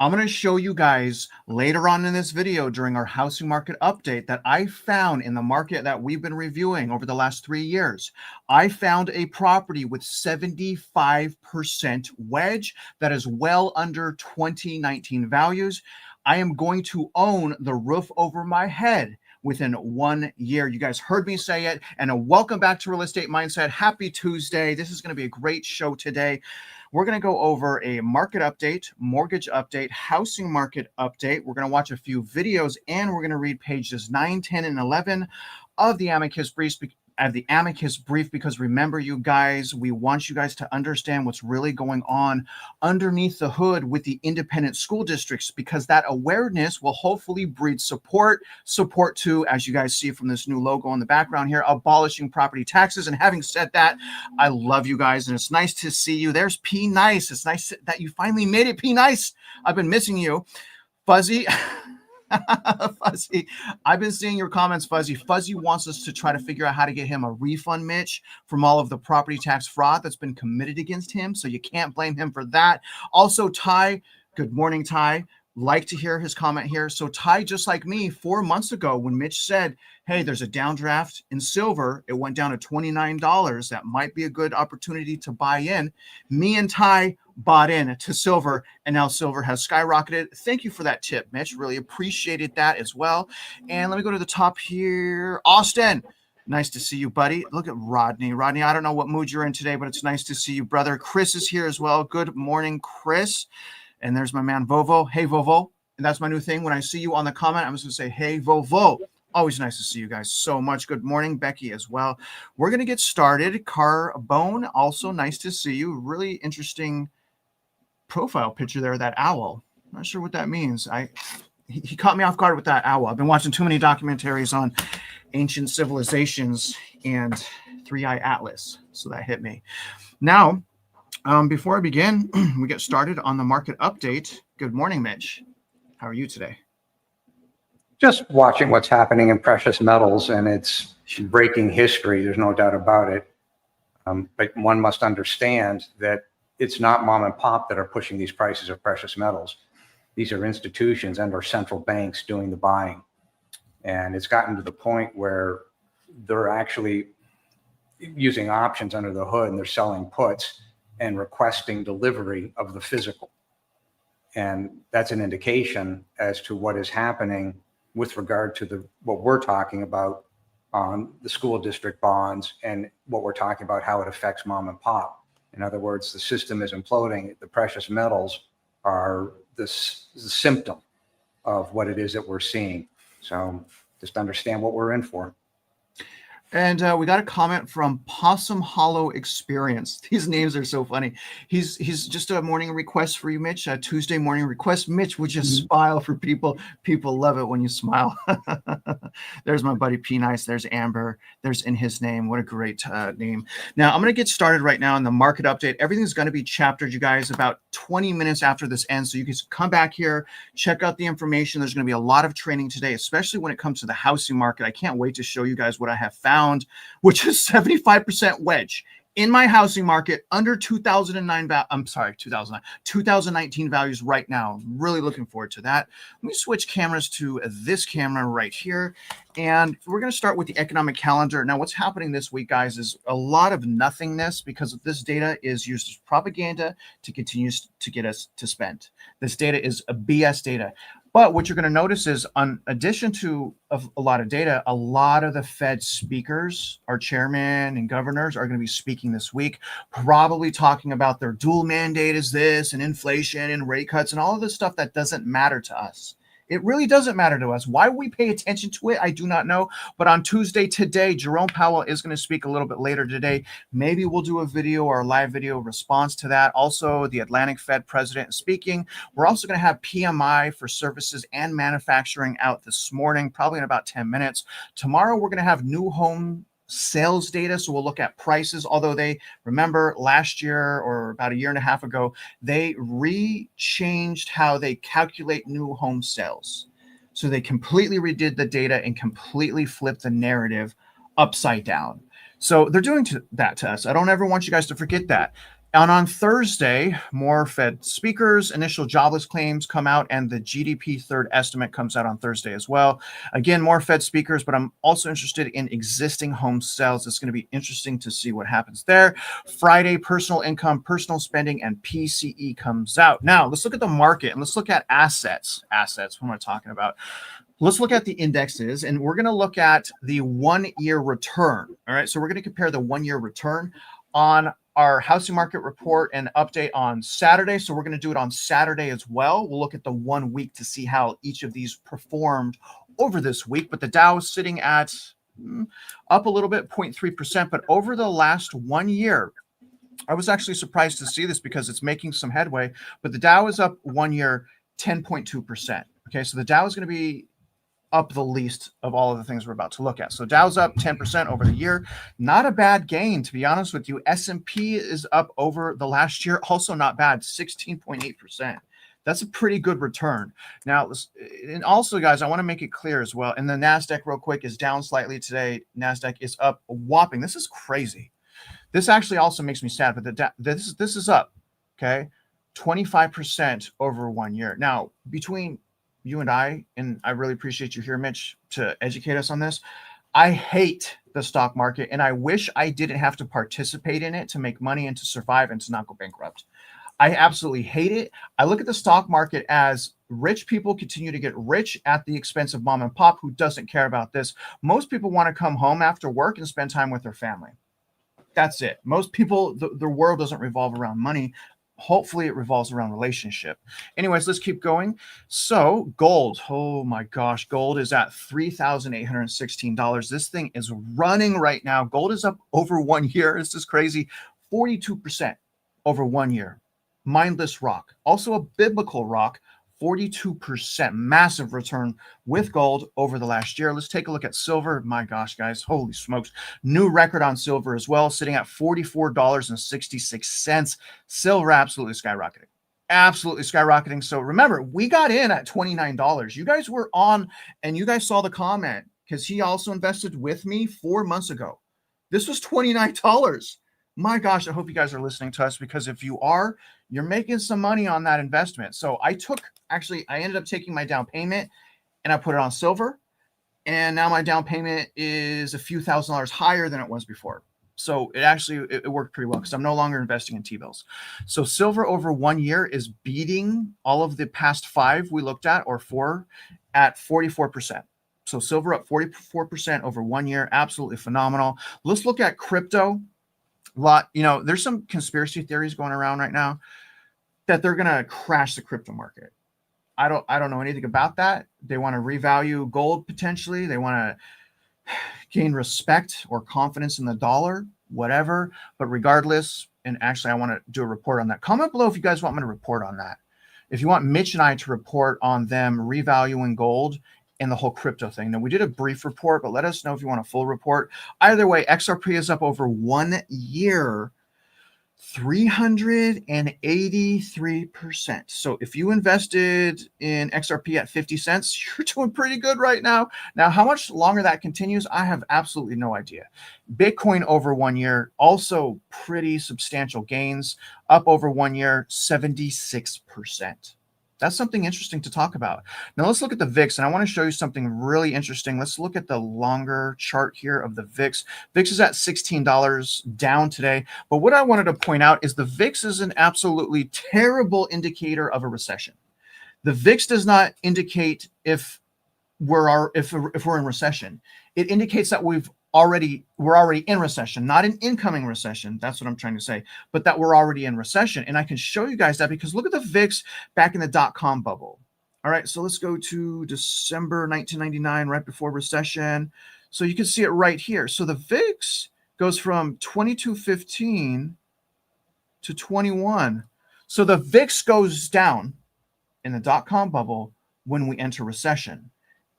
I'm going to show you guys later on in this video during our housing market update that I found in the market that we've been reviewing over the last 3 years. I found a property with 75% wedge that is well under 2019 values. I am going to own the roof over my head within 1 year. You guys heard me say it. And welcome back to Real Estate Mindset. Happy Tuesday. This is going to be a great show today. We're going to go over a market update, mortgage update, housing market update. We're going to watch a few videos, and we're going to read pages 9, 10, and 11 of the Amicus Brief. Because remember, you guys, we want you guys to understand what's really going on underneath the hood with the independent school districts, because that awareness will hopefully breed support to, as you guys see from this new logo in the background here, abolishing property taxes. And having said that, I love you guys, and it's nice to see you. There's P Nice. It's nice that you finally made it, P Nice. I've been missing you. Fuzzy. Fuzzy, I've been seeing your comments, Fuzzy. Fuzzy wants us to try to figure out how to get him a refund, Mitch, from all of the property tax fraud that's been committed against him. So you can't blame him for that. Also, Ty, good morning, Ty. Like to hear his comment here. So Ty, just like me, 4 months ago when Mitch said, hey, there's a downdraft in silver, it went down to $29. That might be a good opportunity to buy in. Me and Ty bought in to silver, and now silver has skyrocketed. Thank you for that tip, Mitch. Really appreciated that as well. And let me go to the top here. Austin, nice to see you, buddy. Look at Rodney. Rodney, I don't know what mood you're in today, but it's nice to see you, brother. Chris is here as well. Good morning, Chris. And there's my man, Vovo. Hey, Vovo. And that's my new thing. When I see you on the comment, I'm just going to say, hey, Vovo. Always nice to see you guys so much. Good morning, Becky, as well. We're going to get started. Carbone, also nice to see you. Really interesting profile picture there, that owl. I'm not sure what that means. He caught me off guard with that owl. I've been watching too many documentaries on ancient civilizations and Three-Eye Atlas, so that hit me. Now, before I begin, we get started on the market update. Good morning, Mitch. How are you today? Just watching what's happening in precious metals, and it's breaking history. There's no doubt about it. But one must understand that it's not mom and pop that are pushing these prices of precious metals. These are institutions and our central banks doing the buying. And it's gotten to the point where they're actually using options under the hood, and they're selling puts and requesting delivery of the physical. And that's an indication as to what is happening with regard to what we're talking about on the school district bonds, and what we're talking about how it affects mom and pop. In other words, the system is imploding. The precious metals are the symptom of what it is that we're seeing. So just understand what we're in for. And we got a comment from Possum Hollow Experience. These names are so funny. He's just a morning request for you, Mitch. A Tuesday morning request. Mitch would just smile for people. People love it when you smile. There's my buddy P Nice. There's Amber. There's In His Name. What a great name. Now I'm going to get started right now in the market update. Everything's going to be chaptered, you guys, about 20 minutes after this ends. So you can come back here, check out the information. There's going to be a lot of training today, especially when it comes to the housing market. I can't wait to show you guys what I have found, which is 75% wedge in my housing market under 2019 values right now. I'm really looking forward to that. Let me switch cameras to this camera right here. And we're going to start with the economic calendar. Now, what's happening this week, guys, is a lot of nothingness, because this data is used as propaganda to continue to get us to spend. This data is a BS data. But what you're going to notice is, in addition to a lot of data, a lot of the Fed speakers, our chairman and governors, are going to be speaking this week, probably talking about their dual mandate is this, and inflation and rate cuts and all of this stuff that doesn't matter to us. It really doesn't matter to us. Why we pay attention to it, I do not know. But on Tuesday today, Jerome Powell is going to speak a little bit later today. Maybe we'll do a video or a live video response to that. Also, the Atlantic Fed president is speaking. We're also going to have PMI for services and manufacturing out this morning, probably in about 10 minutes. Tomorrow, we're going to have new home sales data, so we'll look at prices. Although they, remember last year or about a year and a half ago, they changed how they calculate new home sales. So they completely redid the data and completely flipped the narrative upside down. So they're doing that to us. I don't ever want you guys to forget that. And on Thursday, more Fed speakers, initial jobless claims come out, and the GDP third estimate comes out on Thursday as well. Again, more Fed speakers, but I'm also interested in existing home sales. It's going to be interesting to see what happens there. Friday, personal income, personal spending, and PCE comes out. Now, let's look at the market and let's look at assets. Assets, what am I talking about? Let's look at the indexes, and we're going to look at the 1 year return. All right, so we're going to compare the 1 year return on our housing market report and update on Saturday. So we're going to do it on Saturday as well. We'll look at the 1 week to see how each of these performed over this week. But the Dow is sitting at up a little bit, 0.3%. But over the last 1 year, I was actually surprised to see this because it's making some headway. But the Dow is up 1 year, 10.2%. Okay, so the Dow is going to be up the least of all of the things we're about to look at. So Dow's up 10% over the year. Not a bad gain, to be honest with you. S&P is up over the last year. Also not bad, 16.8%. That's a pretty good return. Now, and also, guys, I want to make it clear as well. And the NASDAQ real quick is down slightly today. NASDAQ is up a whopping. This is crazy. This actually also makes me sad, but this is up, okay? 25% over 1 year. Now, between you and I really appreciate you here, Mitch, to educate us on this. I hate the stock market, and I wish I didn't have to participate in it to make money and to survive and to not go bankrupt. I absolutely hate it. I look at the stock market as rich people continue to get rich at the expense of mom and pop who doesn't care about this. Most people want to come home after work and spend time with their family. That's it. Most people, their world doesn't revolve around money. Hopefully it revolves around relationship. Anyways, let's keep going. So gold, oh my gosh, gold is at $3,816. This thing is running right now. Gold is up over 1 year. This is crazy. 42% over 1 year. Mindless rock, also a biblical rock, 42%, massive return with gold over the last year. Let's take a look at silver. My gosh, guys, holy smokes. New record on silver as well, sitting at $44.66. Silver absolutely skyrocketing. Absolutely skyrocketing. So remember, we got in at $29. You guys were on, and you guys saw the comment because he also invested with me 4 months ago. This was $29. My gosh, I hope you guys are listening to us, because if you are, you're making some money on that investment. So I ended up taking my down payment and I put it on silver. And now my down payment is a few $1,000s higher than it was before. So it worked pretty well because I'm no longer investing in T-bills. So silver over 1 year is beating all of the past 5 we looked at, or 4, at 44%. So silver up 44% over 1 year. Absolutely phenomenal. Let's look at crypto. There's some conspiracy theories going around right now that they're going to crash the crypto market. I don't know anything about that. They want to revalue gold potentially. They want to gain respect or confidence in the dollar, whatever. But regardless, and actually I want to do a report on that. Comment below if you guys want me to report on that. If you want Mitch and I to report on them revaluing gold and the whole crypto thing. Now, we did a brief report, but let us know if you want a full report. Either way, XRP is up over 1 year, 383%. So if you invested in XRP at 50 cents, you're doing pretty good right now. Now, how much longer that continues, I have absolutely no idea. Bitcoin over 1 year, also pretty substantial gains, up over 1 year, 76%. That's something interesting to talk about. Now let's look at the VIX, and I want to show you something really interesting. Let's look at the longer chart here of the VIX. VIX is at $16 down today. But what I wanted to point out is the VIX is an absolutely terrible indicator of a recession. The VIX does not indicate if we're in recession. It indicates that we're already in recession, not an incoming recession. That's what I'm trying to say, but that we're already in recession. And I can show you guys that because look at the VIX back in the dot-com bubble. All right, so let's go to December 1999, right before recession. So you can see it right here. So the VIX goes from 2215 to 21. So the VIX goes down in the dot-com bubble when we enter recession.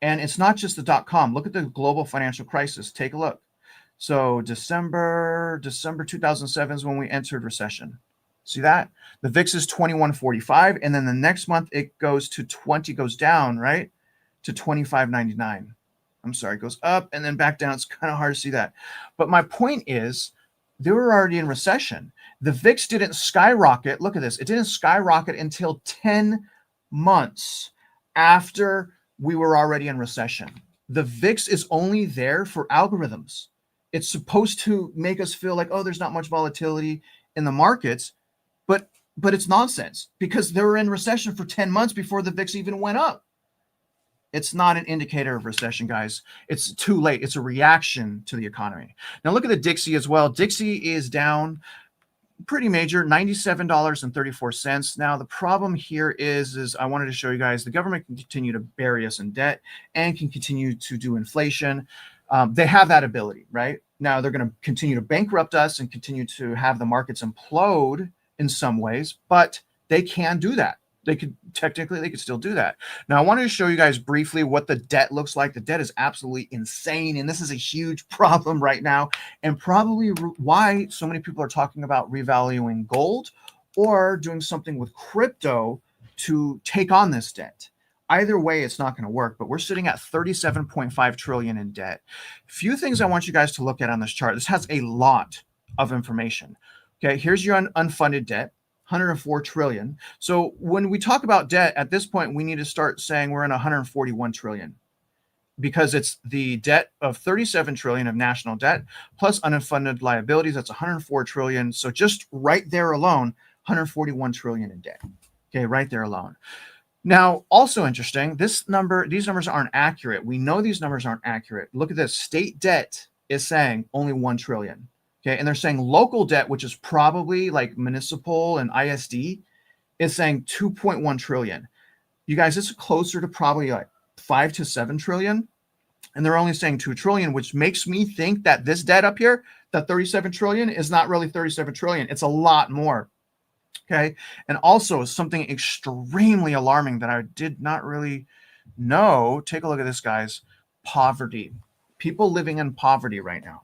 And it's not just the dot-com. Look at the global financial crisis. Take a look. So December 2007 is when we entered recession. See that? The VIX is 2145, and then the next month it goes down, right, to 2599. I'm sorry, it goes up and then back down. It's kind of hard to see that. But my point is, they were already in recession. The VIX didn't skyrocket. Look at this. It didn't skyrocket until 10 months after we were already in recession. The VIX is only there for algorithms. It's supposed to make us feel like, oh, there's not much volatility in the markets, but it's nonsense because they were in recession for 10 months before the VIX even went up. It's not an indicator of recession, guys. It's too late. It's a reaction to the economy. Now look at the Dixie as well. Dixie is down pretty major, $97.34. Now the problem here is I wanted to show you guys the government can continue to bury us in debt and can continue to do inflation. They have that ability, right? Now they're going to continue to bankrupt us and continue to have the markets implode in some ways, but they can do that. They could still do that. Now I wanted to show you guys briefly what the debt looks like. The debt is absolutely insane, and this is a huge problem right now, and probably why so many people are talking about revaluing gold or doing something with crypto to take on this debt. Either way, it's not going to work, but we're sitting at 37.5 trillion in debt. Few things I want you guys to look at on this chart. This has a lot of information. Okay, here's your unfunded debt. 104 trillion. So when we talk about debt at this point, we need to start saying we're in 141 trillion because it's the debt of 37 trillion of national debt plus unfunded liabilities. That's 104 trillion. So just right there alone, 141 trillion in debt. Okay, right there alone. Now, also interesting, these numbers aren't accurate. We know these numbers aren't accurate. Look at this. State debt is saying only 1 trillion. Okay, and they're saying local debt, which is probably like municipal and ISD, is saying 2.1 trillion. You guys, this is closer to probably like 5 to 7 trillion. And they're only saying 2 trillion, which makes me think that this debt up here, that 37 trillion, is not really 37 trillion. It's a lot more. Okay, and also something extremely alarming that I did not really know. Take a look at this, guys. Poverty. People living in poverty right now.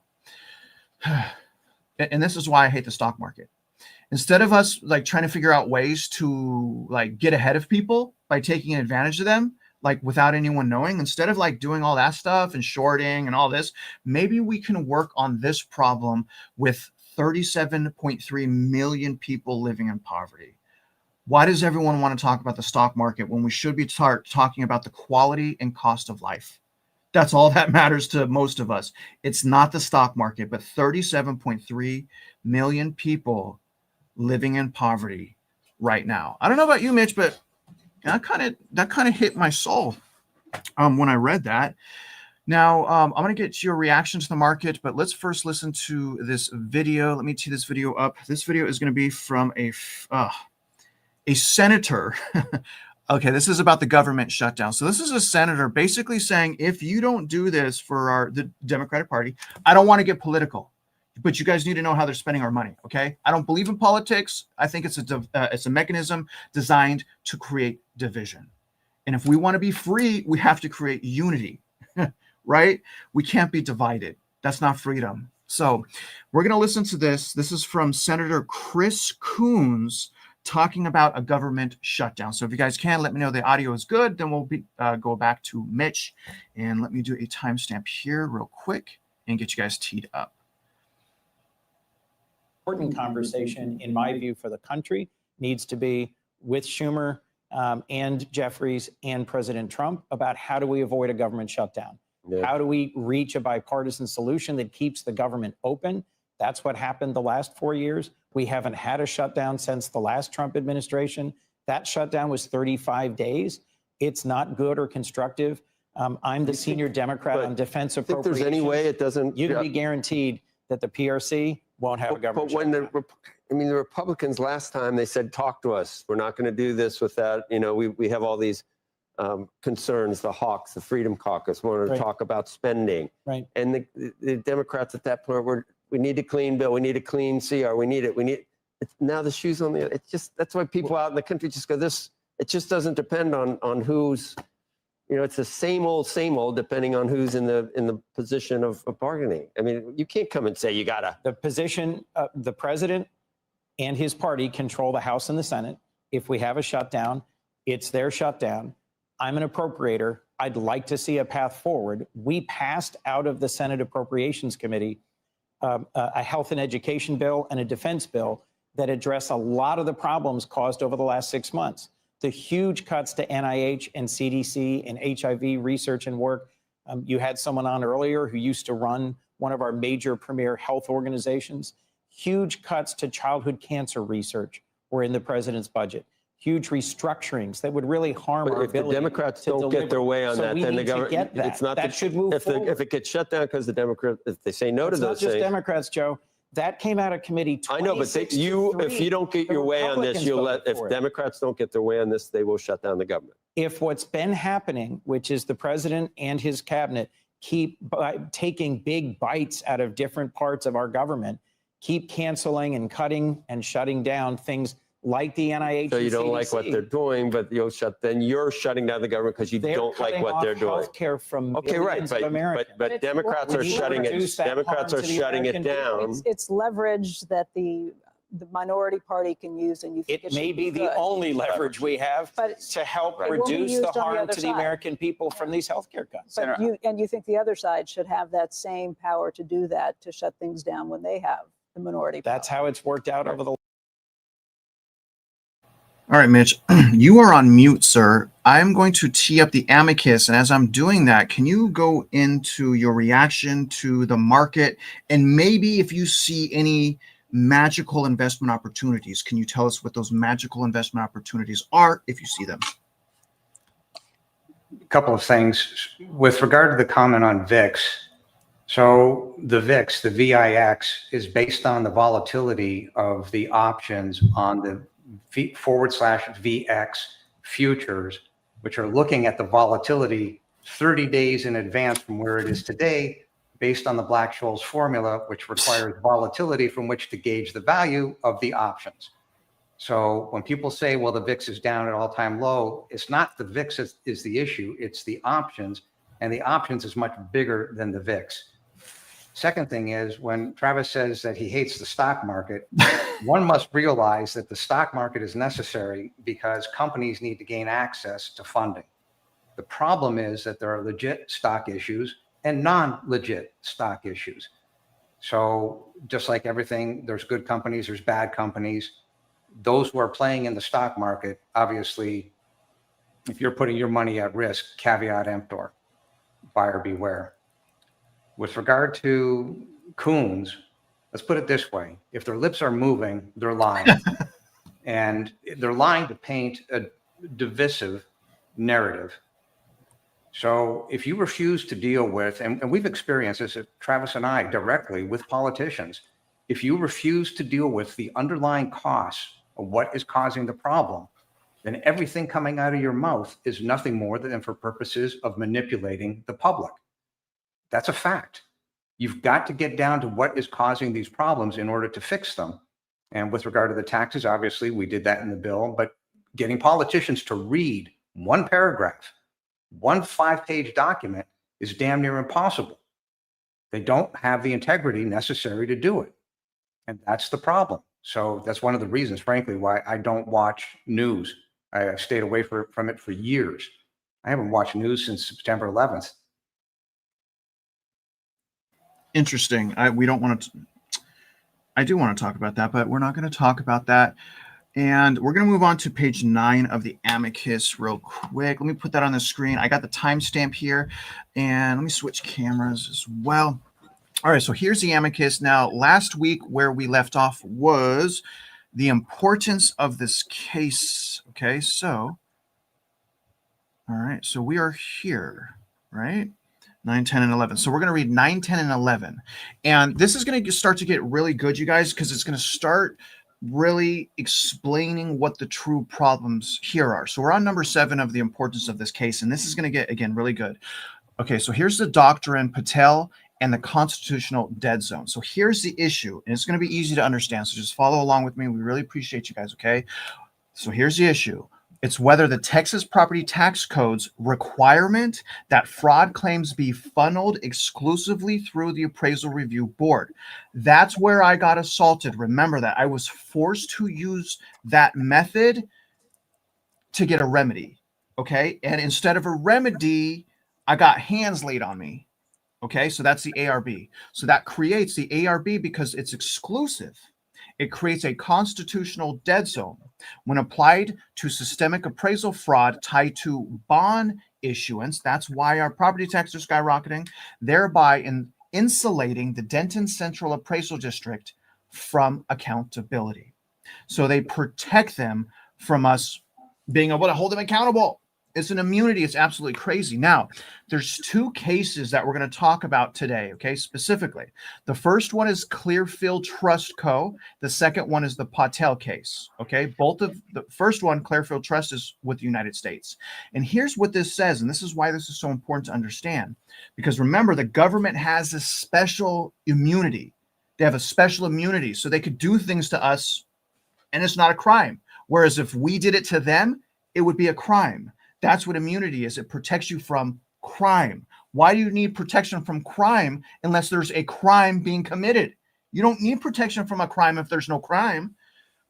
And this is why I hate the stock market. Instead of us like trying to figure out ways to like get ahead of people by taking advantage of them, like without anyone knowing, instead of like doing all that stuff and shorting and all this, maybe we can work on this problem with 37.3 million people living in poverty. Why does everyone want to talk about the stock market when we should be talking about the quality and cost of life? That's all that matters to most of us. It's not the stock market, but 37.3 million people living in poverty right now. I don't know about you, Mitch, but that kind of hit my soul when I read that. Now, I'm going to get to your reaction to the market, but let's first listen to this video. Let me tee this video up. This video is going to be from a senator. Okay, this is about the government shutdown. So this is a senator basically saying, if you don't do this for the Democratic Party, I don't want to get political, but you guys need to know how they're spending our money, okay? I don't believe in politics. I think it's a mechanism designed to create division. And if we want to be free, we have to create unity, right? We can't be divided. That's not freedom. So we're going to listen to this. This is from Senator Chris Coons, talking about a government shutdown. So if you guys can, let me know the audio is good. Then we'll go back to Mitch. And let me do a timestamp here real quick and get you guys teed up. Important conversation, in my view, for the country needs to be with Schumer and Jeffries and President Trump about how do we avoid a government shutdown? Yeah. How do we reach a bipartisan solution that keeps the government open? That's what happened the last 4 years. We haven't had a shutdown since the last Trump administration. That shutdown was 35 days. It's not good or constructive. I'm the senior Democrat on defense appropriations. Think there's any way it doesn't? You can be guaranteed that the PRC won't have a government shutdown. But when the Republicans last time, they said, talk to us. We're not going to do this without, we have all these concerns, the Hawks, the Freedom Caucus wanted to talk about spending. Right. And the Democrats at that point were, we need a clean bill. We need a clean CR. We need it. Now the shoe's on the, that's why people out in the country just go, it just doesn't depend on who's, it's the same old, depending on who's in the position of bargaining. I mean, you can't come and say you gotta. The position, the president and his party control the House and the Senate. If we have a shutdown, it's their shutdown. I'm an appropriator. I'd like to see a path forward. We passed out of the Senate Appropriations Committee a health and education bill and a defense bill that address a lot of the problems caused over the last 6 months. The huge cuts to NIH and CDC and HIV research and work. You had someone on earlier who used to run one of our major premier health organizations. Huge cuts to childhood cancer research were in the president's budget. Huge restructurings that would really harm our If the ability Democrats to don't deliver. get their way on So that, we then the need to government, get that. it's not That should move forward. if it gets shut down because the Democrats, if they say no to It's not those just things. Democrats, Joe. That came out of committee. I know, but if 26-3. you don't get The your way on this, Republicans you'll voted if for it. Democrats don't get their way on this, they will shut down the government. If what's been happening, which is the president and his cabinet keep taking big bites out of different parts of our government, keep canceling and cutting and shutting down things like the NIH. So you and don't like what CDC. they're doing, but you're shutting down the government because you They're don't like cutting what off they're doing. Healthcare from Okay, right, millions of Americans. but Democrats We are need to shutting it. reduce that Democrats harm are to the shutting it American people. down. It's leverage that the minority party can use, and you think It may should be the good. only leverage we have But to help it will be reduce used the on the harm other to the side. American people from these healthcare cuts. But you think the other side should have that same power to do that, to shut things down when they have the minority power. That's how it's worked out over the. All right, Mitch, you are on mute, sir. I'm going to tee up the amicus. And as I'm doing that, can you go into your reaction to the market? And maybe if you see any magical investment opportunities, can you tell us what those magical investment opportunities are if you see them? A couple of things with regard to the comment on VIX. So the VIX, the VIX, is based on the volatility of the options on the /VX futures, which are looking at the volatility 30 days in advance from where it is today, based on the Black-Scholes formula, which requires volatility from which to gauge the value of the options. So when people say, well, the VIX is down at all-time low, it's not the VIX is the issue, it's the options, and the options is much bigger than the VIX. Second thing is, when Travis says that he hates the stock market, one must realize that the stock market is necessary because companies need to gain access to funding. The problem is that there are legit stock issues and non-legit stock issues. So just like everything, there's good companies, there's bad companies. Those who are playing in the stock market, obviously, if you're putting your money at risk, caveat emptor, buyer beware. With regard to coons, let's put it this way. If their lips are moving, they're lying. And they're lying to paint a divisive narrative. So if you refuse to deal with, and we've experienced this, Travis and I, directly with politicians, if you refuse to deal with the underlying costs of what is causing the problem, then everything coming out of your mouth is nothing more than for purposes of manipulating the public. That's a fact. You've got to get down to what is causing these problems in order to fix them. And with regard to the taxes, obviously, we did that in the bill, but getting politicians to read one paragraph, one 5-page document is damn near impossible. They don't have the integrity necessary to do it. And that's the problem. So that's one of the reasons, frankly, why I don't watch news. I've stayed away from it for years. I haven't watched news since September 11th. Interesting. We don't want to. I do want to talk about that, but we're not going to talk about that. And we're going to move on to page 9 of the amicus real quick. Let me put that on the screen. I got the timestamp here, and let me switch cameras as well. All right, so here's the amicus. Now, last week where we left off was the importance of this case. Okay, so, all right, so we are here, right? 9, 10, and 11. So we're going to read 9, 10, and 11. And this is going to start to get really good, you guys, because it's going to start really explaining what the true problems here are. So we're on number 7 of the importance of this case, and this is going to get, again, really good. Okay, so here's the doctrine, Patel, and the constitutional dead zone. So here's the issue, and it's going to be easy to understand, so just follow along with me. We really appreciate you guys, okay? So here's the issue. It's whether the Texas Property Tax Code's requirement that fraud claims be funneled exclusively through the Appraisal Review Board. That's where I got assaulted. Remember that. I was forced to use that method to get a remedy, okay? And instead of a remedy, I got hands laid on me, okay? So that's the ARB. So that creates the ARB because it's exclusive. it creates a constitutional dead zone when applied to systemic appraisal fraud tied to bond issuance. That's why our property taxes are skyrocketing, thereby insulating the Denton Central Appraisal District from accountability. So they protect them from us being able to hold them accountable. It's an immunity. It's absolutely crazy. Now, there's two cases that we're going to talk about today, okay, specifically. The first one is Clearfield Trust Co. The second one is the Patel case, okay? Both of the first one, Clearfield Trust, is with the United States. And here's what this says, and this is why this is so important to understand. Because remember, the government has this special immunity. They have a special immunity, so they could do things to us, and it's not a crime. Whereas if we did it to them, it would be a crime. That's what immunity is. It protects you from crime. Why do you need protection from crime unless there's a crime being committed? You don't need protection from a crime if there's no crime.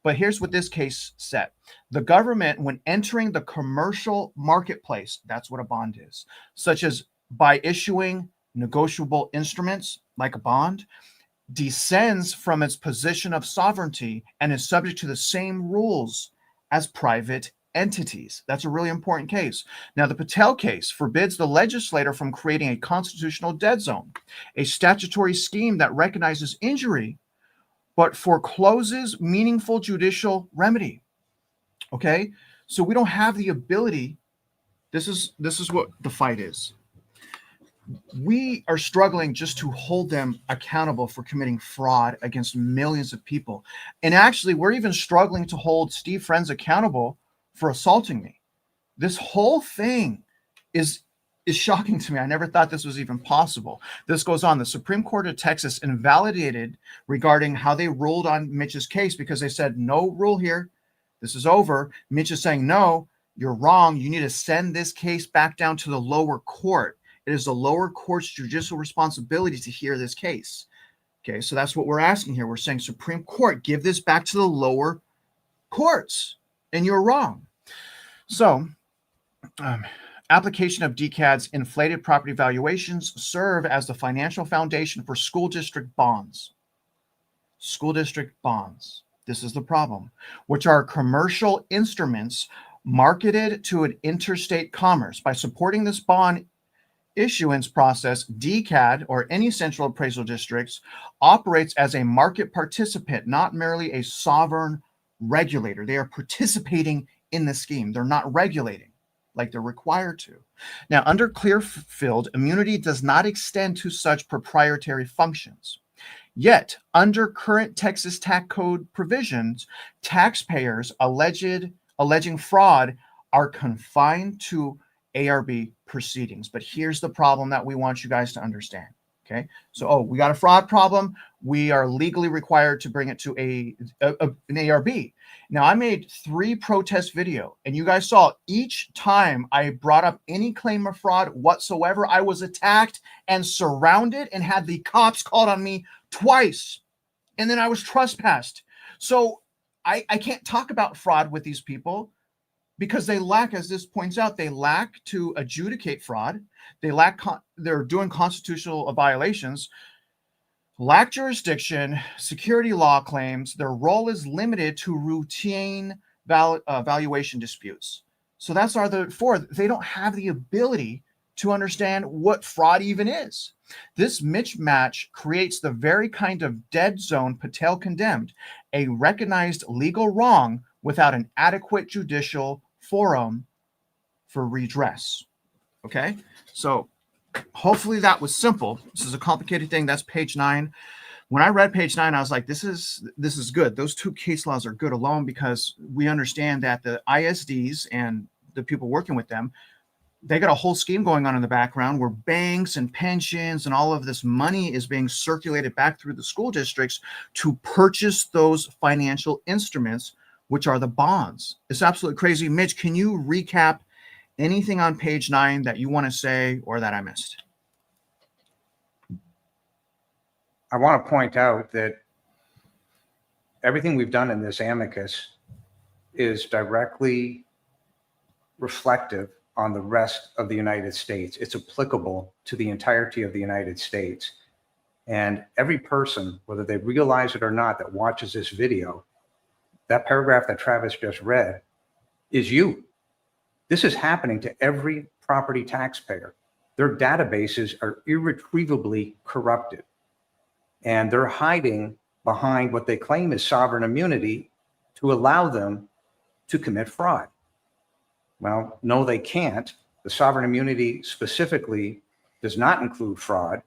But here's what this case said. The government, when entering the commercial marketplace, that's what a bond is, such as by issuing negotiable instruments like a bond, descends from its position of sovereignty and is subject to the same rules as private entities. That's a really important case. Now, the Patel case forbids the legislator from creating a constitutional dead zone, a statutory scheme that recognizes injury, but forecloses meaningful judicial remedy. Okay, so we don't have the ability. This is what the fight is. We are struggling just to hold them accountable for committing fraud against millions of people. And actually, we're even struggling to hold Steve Friends accountable for assaulting me. This whole thing is shocking to me. I never thought this was even possible. This goes on. The Supreme Court of Texas invalidated regarding how they ruled on Mitch's case because they said, no rule here. This is over. Mitch is saying, no, you're wrong. You need to send this case back down to the lower court. It is the lower court's judicial responsibility to hear this case. Okay, so that's what we're asking here. We're saying, Supreme Court, give this back to the lower courts. And you're wrong. So, application of DCAD's inflated property valuations serve as the financial foundation for school district bonds. School district bonds. This is the problem, which are commercial instruments marketed to an interstate commerce. By supporting this bond issuance process, DCAD, or any central appraisal districts, operates as a market participant, not merely a sovereign regulator. They are participating in the scheme. They're not regulating like they're required to. Now, under Clearfield, immunity does not extend to such proprietary functions. Yet, under current Texas tax code provisions, taxpayers alleging fraud are confined to ARB proceedings. But here's the problem that we want you guys to understand. Okay, so we got a fraud problem. We are legally required to bring it to an ARB. Now, I made 3 protest video, and you guys saw each time I brought up any claim of fraud whatsoever, I was attacked and surrounded and had the cops called on me twice, and then I was trespassed. So I can't talk about fraud with these people because they lack, as this points out, they lack to adjudicate fraud. They lack, they're doing constitutional violations, lack jurisdiction, security law claims. Their role is limited to routine valuation disputes. So that's the 4. They don't have the ability to understand what fraud even is. This mismatch creates the very kind of dead zone Patel condemned, a recognized legal wrong without an adequate judicial forum for redress. Okay, so hopefully that was simple. This is a complicated thing. That's page 9. When I read page 9, I was like, this is good. Those 2 case laws are good alone because we understand that the ISDs and the people working with them, they got a whole scheme going on in the background where banks and pensions and all of this money is being circulated back through the school districts to purchase those financial instruments, which are the bonds. It's absolutely crazy. Mitch, can you recap anything on page 9 that you want to say or that I missed? I want to point out that everything we've done in this amicus is directly reflective on the rest of the United States. It's applicable to the entirety of the United States. And every person, whether they realize it or not, that watches this video, that paragraph that Travis just read is you. This is happening to every property taxpayer. Their databases are irretrievably corrupted, and they're hiding behind what they claim is sovereign immunity to allow them to commit fraud. Well, no, they can't. The sovereign immunity specifically does not include fraud,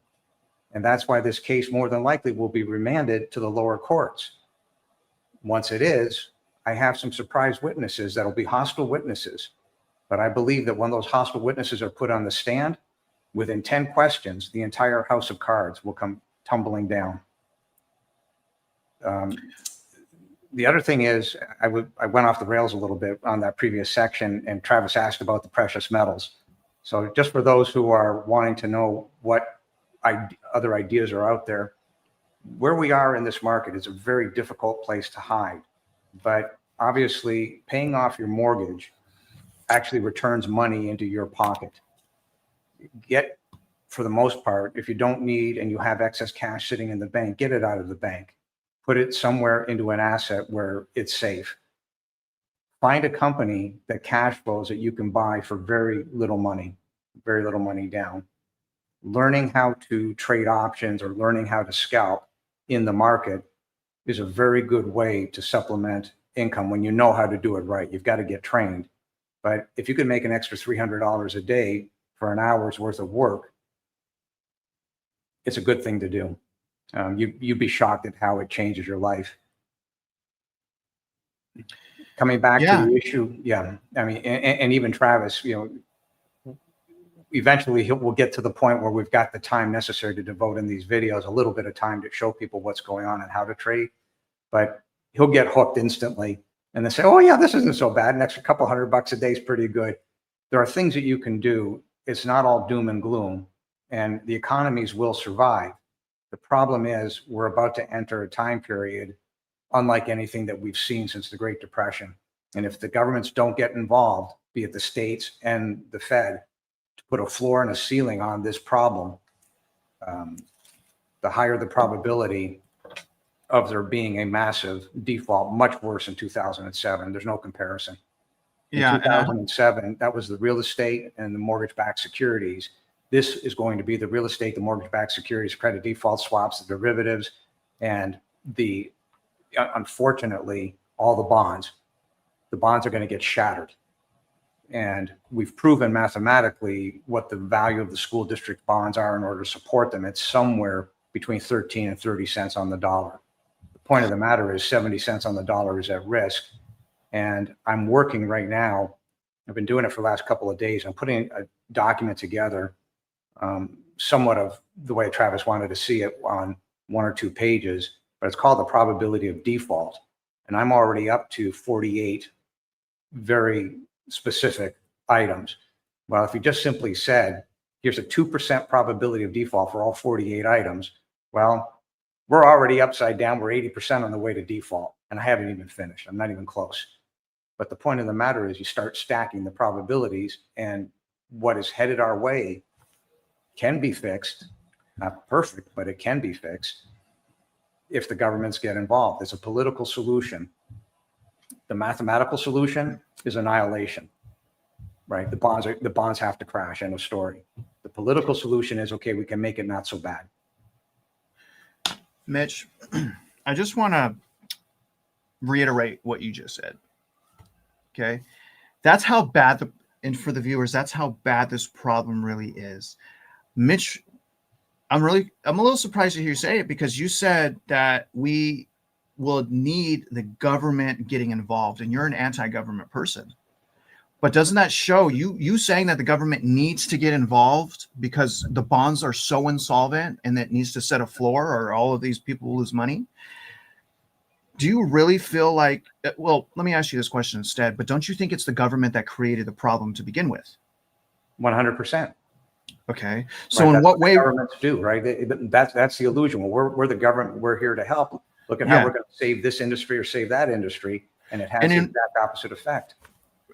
and that's why this case more than likely will be remanded to the lower courts. Once it is, I have some surprise witnesses that'll be hostile witnesses, but I believe that when those hostile witnesses are put on the stand, within 10 questions, the entire house of cards will come tumbling down. The other thing is, I went off the rails a little bit on that previous section, and Travis asked about the precious metals. So just for those who are wanting to know what other ideas are out there, where we are in this market is a very difficult place to hide. But obviously, paying off your mortgage actually returns money into your pocket. Get, for the most part, if you don't need and you have excess cash sitting in the bank, get it out of the bank. Put it somewhere into an asset where it's safe. Find a company that cash flows that you can buy for very little money down. Learning how to trade options or learning how to scalp in the market is a very good way to supplement income when you know how to do it right. You've got to get trained. But if you can make an extra $300 a day for an hour's worth of work, it's a good thing to do. You'd be shocked at how it changes your life. Coming back to the issue, I mean, and even Travis, eventually we'll get to the point where we've got the time necessary to devote in these videos, a little bit of time to show people what's going on and how to trade. But he'll get hooked instantly, and they say, "Oh yeah, this isn't so bad. An extra couple $100 a day is pretty good." There are things that you can do. It's not all doom and gloom, and the economies will survive. The problem is we're about to enter a time period unlike anything that we've seen since the Great Depression. And if the governments don't get involved, be it the states and the Fed, to put a floor and a ceiling on this problem, the higher the probability of there being a massive default, much worse in 2007. There's no comparison. In 2007, that was the real estate and the mortgage-backed securities. This is going to be the real estate, the mortgage-backed securities, credit default swaps, the derivatives, and unfortunately, all the bonds. The bonds are going to get shattered. And we've proven mathematically what the value of the school district bonds are in order to support them. It's somewhere between 13 and 30 cents on the dollar. The point of the matter is 70 cents on the dollar is at risk. And I'm working right now. I've been doing it for the last couple of days. I'm putting a document together, somewhat of the way Travis wanted to see it, on 1 or 2 pages, but it's called the probability of default. And I'm already up to 48 very specific items. Well, if you just simply said, here's a 2% probability of default for all 48 items, well, we're already upside down. We're 80% on the way to default. And I haven't even finished. I'm not even close. But the point of the matter is you start stacking the probabilities, and what is headed our way can be fixed. Not perfect, but it can be fixed if the governments get involved. It's a political solution. The mathematical solution is annihilation, right? The bonds have to crash, end of story. The political solution is, okay, we can make it not so bad. Mitch, I just want to reiterate what you just said. Okay. That's how bad and for the viewers, that's how bad this problem really is. Mitch, I'm a little surprised to hear you say it, because you said that we will need the government getting involved, and you're an anti-government person. But doesn't that show you saying that the government needs to get involved because the bonds are so insolvent and that needs to set a floor or all of these people will lose money? Do you really feel like, well, let me ask you this question instead, but don't you think it's the government that created the problem to begin with? 100%. Okay. So right, in what way? Governments do, right? That's the illusion. Well, we're the government. We're here to help. Look at how we're going to save this industry or save that industry. And it has the exact opposite effect.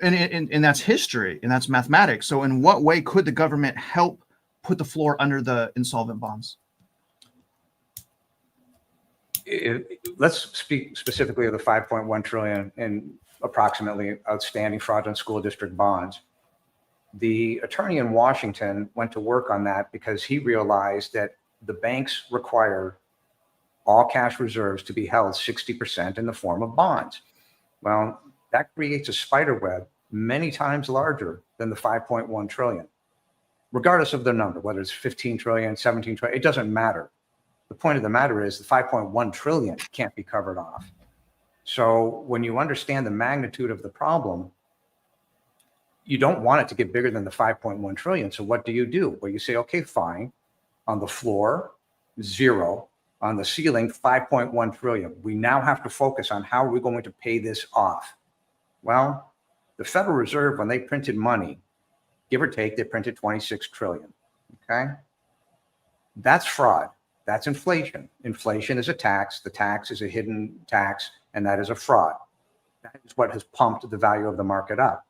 And that's history and that's mathematics. So in what way could the government help put the floor under the insolvent bonds? let's speak specifically of the 5.1 trillion in approximately outstanding fraudulent school district bonds. The attorney in Washington went to work on that because he realized that the banks require all cash reserves to be held 60% in the form of bonds. Well, that creates a spider web many times larger than the 5.1 trillion. Regardless of the number, whether it's 15 trillion, 17 trillion, it doesn't matter. The point of the matter is the 5.1 trillion can't be covered off. So when you understand the magnitude of the problem, you don't want it to get bigger than the 5.1 trillion. So what do? Well, you say, okay, fine. On the floor, 0. On the ceiling, 5.1 trillion. We now have to focus on how we're going to pay this off. Well, the Federal Reserve, when they printed money, give or take, they printed 26 trillion. Okay. That's fraud. That's inflation. Inflation is a tax. The tax is a hidden tax, and that is a fraud. That is what has pumped the value of the market up.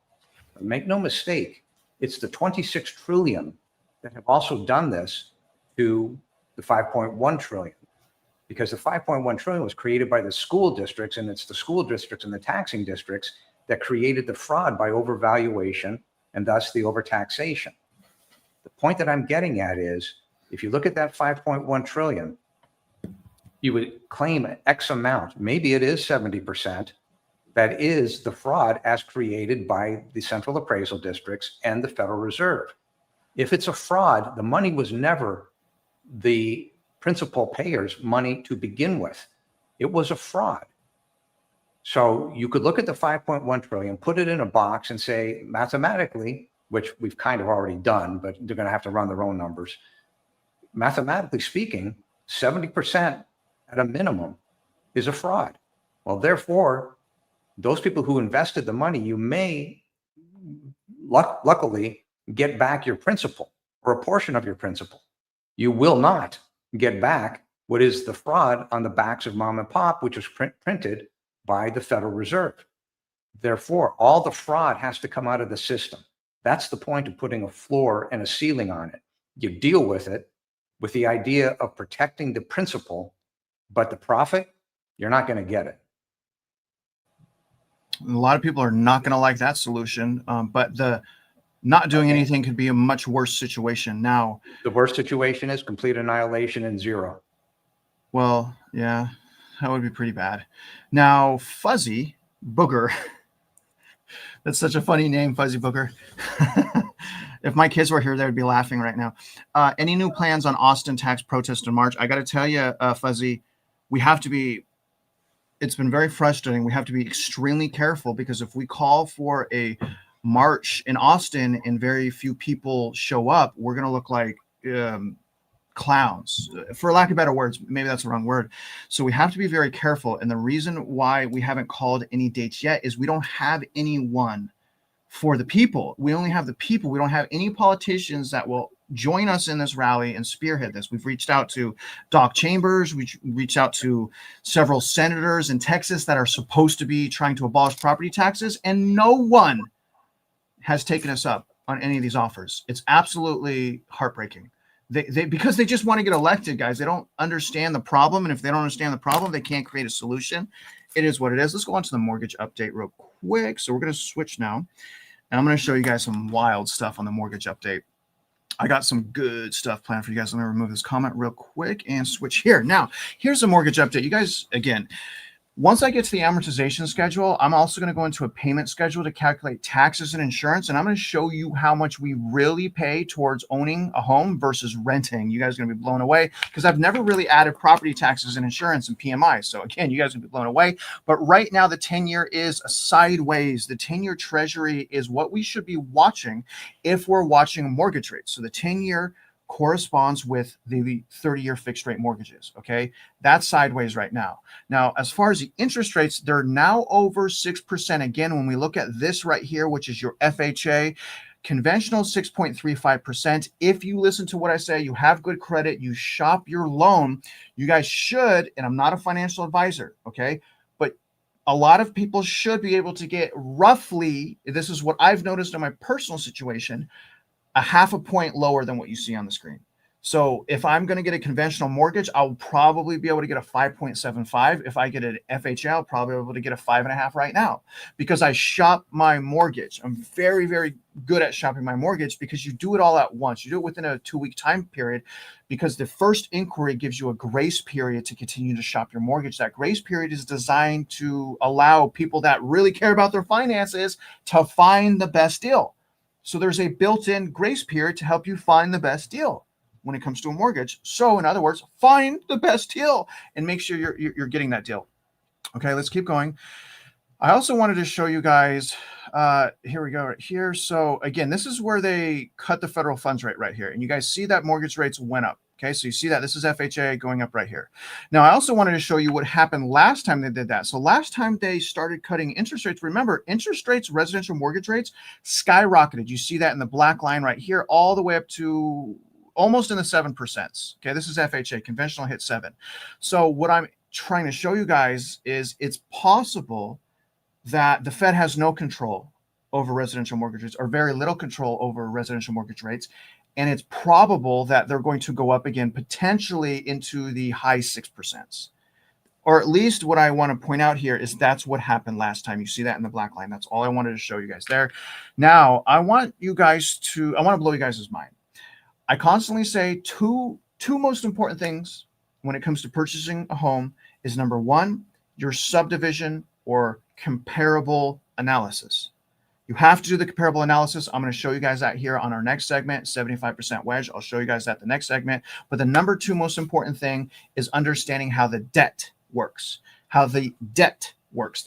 But make no mistake, it's the 26 trillion that have also done this to the 5.1 trillion, because the 5.1 trillion was created by the school districts, and it's the school districts and the taxing districts that created the fraud by overvaluation and thus the overtaxation. The point that I'm getting at is, if you look at that 5.1 trillion, you would claim X amount, maybe it is 70%, that is the fraud as created by the central appraisal districts and the Federal Reserve. If it's a fraud, the money was never the principal payer's money to begin with. It was a fraud. So you could look at the 5.1 trillion, put it in a box and say, mathematically, which we've kind of already done, but they're going to have to run their own numbers. Mathematically speaking, 70% at a minimum is a fraud. Well, therefore, those people who invested the money, you may luckily get back your principal or a portion of your principal. You will not get back what is the fraud on the backs of mom and pop, which was printed by the Federal Reserve. Therefore, all the fraud has to come out of the system. That's the point of putting a floor and a ceiling on it. You deal with it with the idea of protecting the principal, but the profit, you're not going to get it. A lot of people are not going to like that solution, but the not doing anything could be a much worse situation. Now, the worst situation is complete annihilation and 0. Well, yeah, that would be pretty bad. Now, Fuzzy Booger, that's such a funny name, Fuzzy Booger. If my kids were here, they would be laughing right now. Any new plans on Austin tax protest in March? I got to tell you, Fuzzy, we have to be, it's been very frustrating. We have to be extremely careful, because if we call for a march in Austin and very few people show up, we're going to look like clowns, for lack of better words. Maybe that's the wrong word. So we have to be very careful. And the reason why we haven't called any dates yet is we don't have anyone for the people. We only have the people. We don't have any politicians that will join us in this rally and spearhead this. We've reached out to Doc Chambers. We reached out to several senators in Texas that are supposed to be trying to abolish property taxes, and no one has taken us up on any of these offers. It's absolutely heartbreaking. Because they just want to get elected, guys. They don't understand the problem. And if they don't understand the problem, they can't create a solution. It is what it is. Let's go on to the mortgage update real quick. So we're going to switch now. And I'm going to show you guys some wild stuff on the mortgage update. I got some good stuff planned for you guys. Let me remove this comment real quick and switch here. Now, here's the mortgage update. You guys, again, once I get to the amortization schedule, I'm also going to go into a payment schedule to calculate taxes and insurance. And I'm going to show you how much we really pay towards owning a home versus renting. You guys are going to be blown away, because I've never really added property taxes and insurance and PMI. So again, you guys are going to be blown away. But right now, the 10-year is sideways. The 10-year treasury is what we should be watching if we're watching mortgage rates. So the 10-year corresponds with the 30-year fixed rate mortgages. Okay, that's sideways right now. Now, as far as the interest rates, they're now over 6%. Again, when we look at this right here, which is your FHA, conventional 6.35%. If you listen to what I say, you have good credit, you shop your loan, you guys should, and I'm not a financial advisor, okay, but a lot of people should be able to get roughly, this is what I've noticed in my personal situation, a half a point lower than what you see on the screen. So if I'm going to get a conventional mortgage, I'll probably be able to get a 5.75. If I get an FHA, I'll probably be able to get a 5.5 right now because I shop my mortgage. I'm very, very good at shopping my mortgage because you do it all at once. You do it within a 2-week time period because the first inquiry gives you a grace period to continue to shop your mortgage. That grace period is designed to allow people that really care about their finances to find the best deal. So there's a built-in grace period to help you find the best deal when it comes to a mortgage. So in other words, find the best deal and make sure you're getting that deal. Okay, let's keep going. I also wanted to show you guys, here we go right here. So again, this is where they cut the federal funds rate right here. And you guys see that mortgage rates went up. Okay, so you see that this is FHA going up right here. Now, I also wanted to show you what happened last time they did that. So last time they started cutting interest rates, remember, interest rates, residential mortgage rates skyrocketed. You see that in the black line right here, all the way up to almost in the 7%. Okay, this is FHA, conventional hit 7. So what I'm trying to show you guys is it's possible that the Fed has no control over residential mortgages or very little control over residential mortgage rates. And it's probable that they're going to go up again, potentially into the high 6%. Or at least what I want to point out here is that's what happened last time. You see that in the black line. That's all I wanted to show you guys there. Now, I want to blow you guys' mind. I constantly say two most important things when it comes to purchasing a home is number one, your subdivision or comparable analysis. You have to do the comparable analysis. I'm going to show you guys that here on our next segment, 75% wedge. I'll show you guys that the next segment. But the number two most important thing is understanding how the debt works, the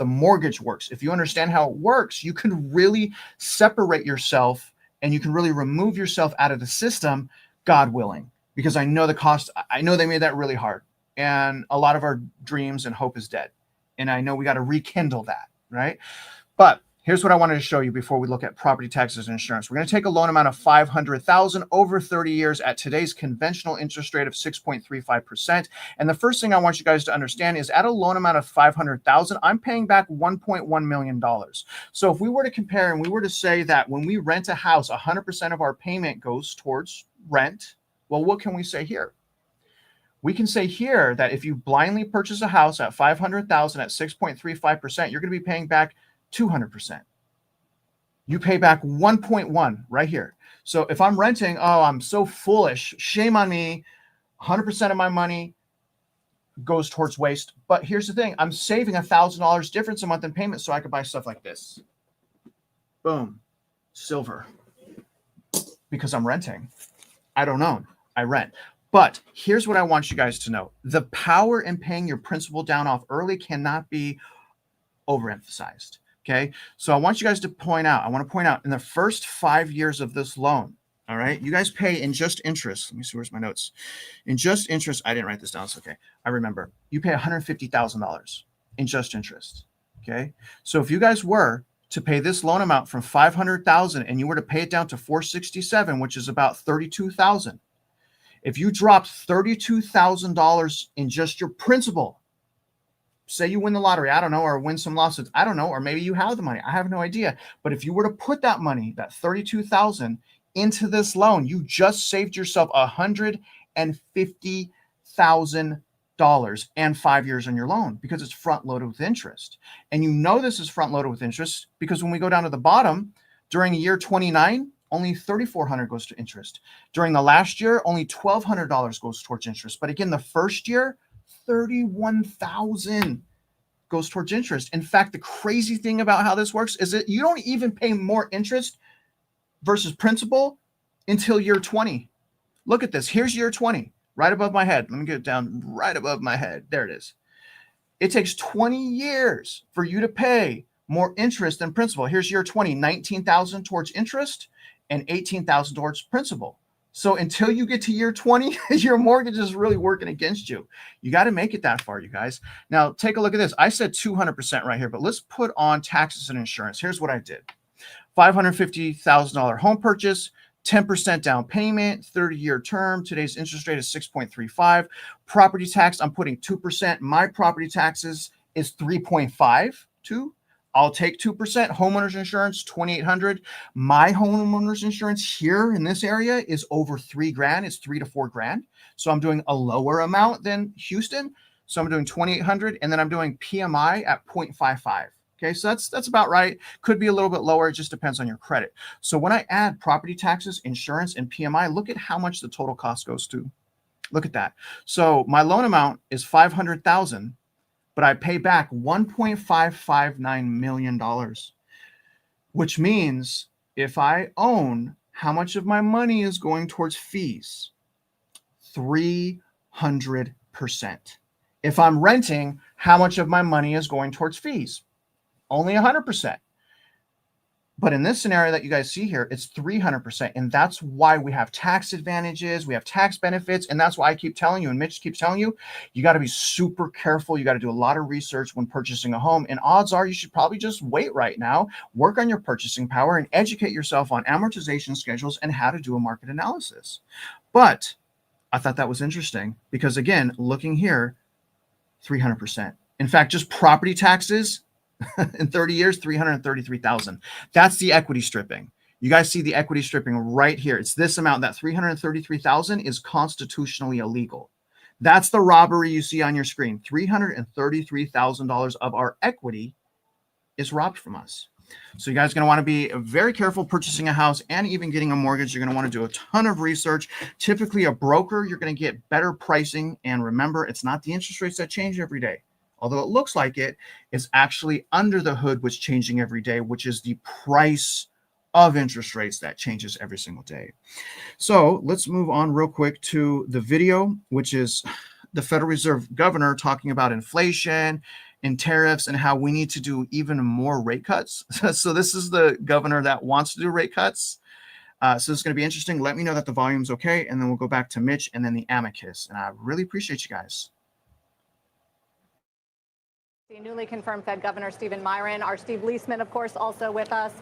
mortgage works. If you understand how it works, you can really separate yourself and you can really remove yourself out of the system, God willing, because I know the cost. I know they made that really hard. And a lot of our dreams and hope is dead. And I know we got to rekindle that, right? But here's what I wanted to show you before we look at property taxes and insurance. We're going to take a loan amount of $500,000 over 30 years at today's conventional interest rate of 6.35%. And the first thing I want you guys to understand is at a loan amount of $500,000, I'm paying back $1.1 million. So if we were to compare and we were to say that when we rent a house, 100% of our payment goes towards rent, well, what can we say here? We can say here that if you blindly purchase a house at $500,000 at 6.35%, you're going to be paying back 200%. You pay back 1.1 right here. So if I'm renting, oh, I'm so foolish. Shame on me. 100% of my money goes towards waste. But here's the thing. I'm saving $1,000 difference a month in payment so I could buy stuff like this. Boom. Silver. Because I'm renting. I don't own. I rent. But here's what I want you guys to know. The power in paying your principal down off early cannot be overemphasized. Okay, so I want you guys to point out, in the first 5 years of this loan, all right, you guys pay in just interest. Let me see, where's my notes? In just interest, I didn't write this down, it's okay. I remember. You pay $150,000 in just interest, okay? So if you guys were to pay this loan amount from $500,000 and you were to pay it down to $467,000, which is about $32,000, if you dropped $32,000 in just your principal, say you win the lottery, I don't know, or win some lawsuits, I don't know, or maybe you have the money, I have no idea. But if you were to put that money, that $32,000 into this loan, you just saved yourself $150,000 and 5 years on your loan because it's front loaded with interest. And you know this is front loaded with interest because when we go down to the bottom, during year 29, only $3,400 goes to interest. During the last year, only $1,200 goes towards interest. But again, the first year, $31,000 goes towards interest. In fact, the crazy thing about how this works is that you don't even pay more interest versus principal until year 20. Look at this. Here's year 20, right above my head. Let me get it down right above my head. There it is. It takes 20 years for you to pay more interest than principal. Here's year 20, $19,000 towards interest and $18,000 towards principal. So until you get to year 20, your mortgage is really working against you. You got to make it that far, you guys. Now, take a look at this. I said 200% right here, but let's put on taxes and insurance. Here's what I did. $550,000 home purchase, 10% down payment, 30-year term. Today's interest rate is 6.35. Property tax, I'm putting 2%. My property taxes is 3.52. I'll take 2%. Homeowners insurance, $2,800. My homeowners insurance here in this area is over $3,000. It's $3 to $4,000. So I'm doing a lower amount than Houston. So I'm doing 2,800, and then I'm doing PMI at 0.55. Okay, so that's about right. Could be a little bit lower. It just depends on your credit. So when I add property taxes, insurance, and PMI, look at how much the total cost goes to. Look at that. So my loan amount is $500,000, but I pay back $1.559 million, which means if I own, how much of my money is going towards fees? 300%. If I'm renting, how much of my money is going towards fees? Only 100%. But in this scenario that you guys see here, it's 300%. And that's why we have tax advantages, we have tax benefits. And that's why I keep telling you, and Mitch keeps telling you, you got to be super careful. You got to do a lot of research when purchasing a home. And odds are you should probably just wait right now, work on your purchasing power, and educate yourself on amortization schedules and how to do a market analysis. But I thought that was interesting because, again, looking here, 300%. In fact, just property taxes in 30 years, 333,000. That's the equity stripping. You guys see the equity stripping right here. It's this amount. That 333,000 is constitutionally illegal. That's the robbery you see on your screen. $333,000 of our equity is robbed from us. So you guys are going to want to be very careful purchasing a house and even getting a mortgage. You're going to want to do a ton of research. Typically a broker, you're going to get better pricing. And remember, it's not the interest rates that change every day. Although it looks like it, is actually under the hood what's changing every day, which is the price of interest rates that changes every single day. So let's move on real quick to the video, which is the Federal Reserve governor talking about inflation and tariffs and how we need to do even more rate cuts. So this is the governor that wants to do rate cuts. So it's going to be interesting. Let me know that the volume's okay, and then we'll go back to Mitch and then the Amicus. And I really appreciate you guys. The newly confirmed Fed Governor Stephen Myron, our Steve Leisman, of course, also with us.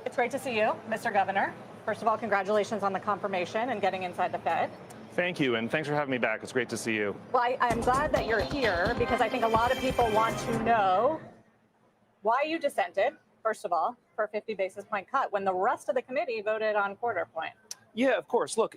It's great to see you, Mr. Governor. First of all, congratulations on the confirmation and getting inside the Fed. Thank you, and thanks for having me back. It's great to see you. Well, I'm glad that you're here because I think a lot of people want to know why you dissented, first of all, for a 50 basis point cut when the rest of the committee voted on quarter point. Yeah, of course. Look,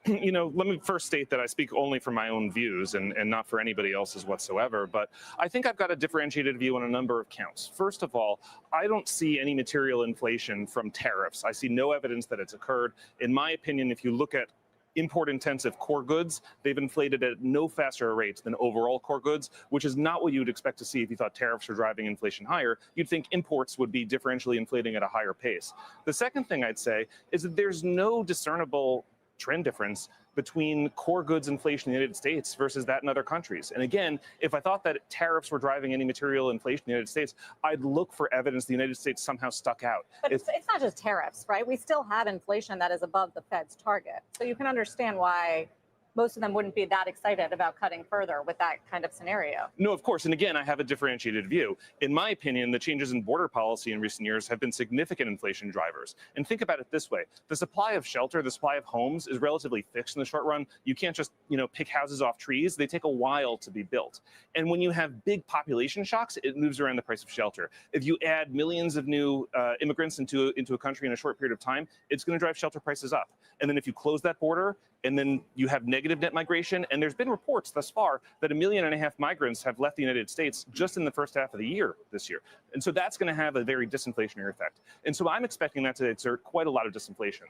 you know, let me first state that I speak only for my own views and not for anybody else's whatsoever. But I think I've got a differentiated view on a number of counts. First of all, I don't see any material inflation from tariffs. I see no evidence that it's occurred. In my opinion, if you look at import-intensive core goods, they've inflated at no faster a rate than overall core goods, which is not what you would expect to see if you thought tariffs were driving inflation higher. You'd think imports would be differentially inflating at a higher pace. The second thing I'd say is that there's no discernible trend difference between core goods inflation in the United States versus that in other countries. And again, if I thought that tariffs were driving any material inflation in the United States, I'd look for evidence the United States somehow stuck out. But it's not just tariffs, right? We still have inflation that is above the Fed's target. So you can understand why most of them wouldn't be that excited about cutting further with that kind of scenario. No, of course. And again, I have a differentiated view. In my opinion, the changes in border policy in recent years have been significant inflation drivers. And think about it this way. The supply of shelter, the supply of homes is relatively fixed in the short run. You can't just, pick houses off trees. They take a while to be built. And when you have big population shocks, it moves around the price of shelter. If you add millions of new immigrants into a country in a short period of time, it's going to drive shelter prices up. And then if you close that border, and then you have negative net migration, and there's been reports thus far that 1.5 million migrants have left the United States just in the first half of the year this year. And so that's going to have a very disinflationary effect. And so I'm expecting that to exert quite a lot of disinflation.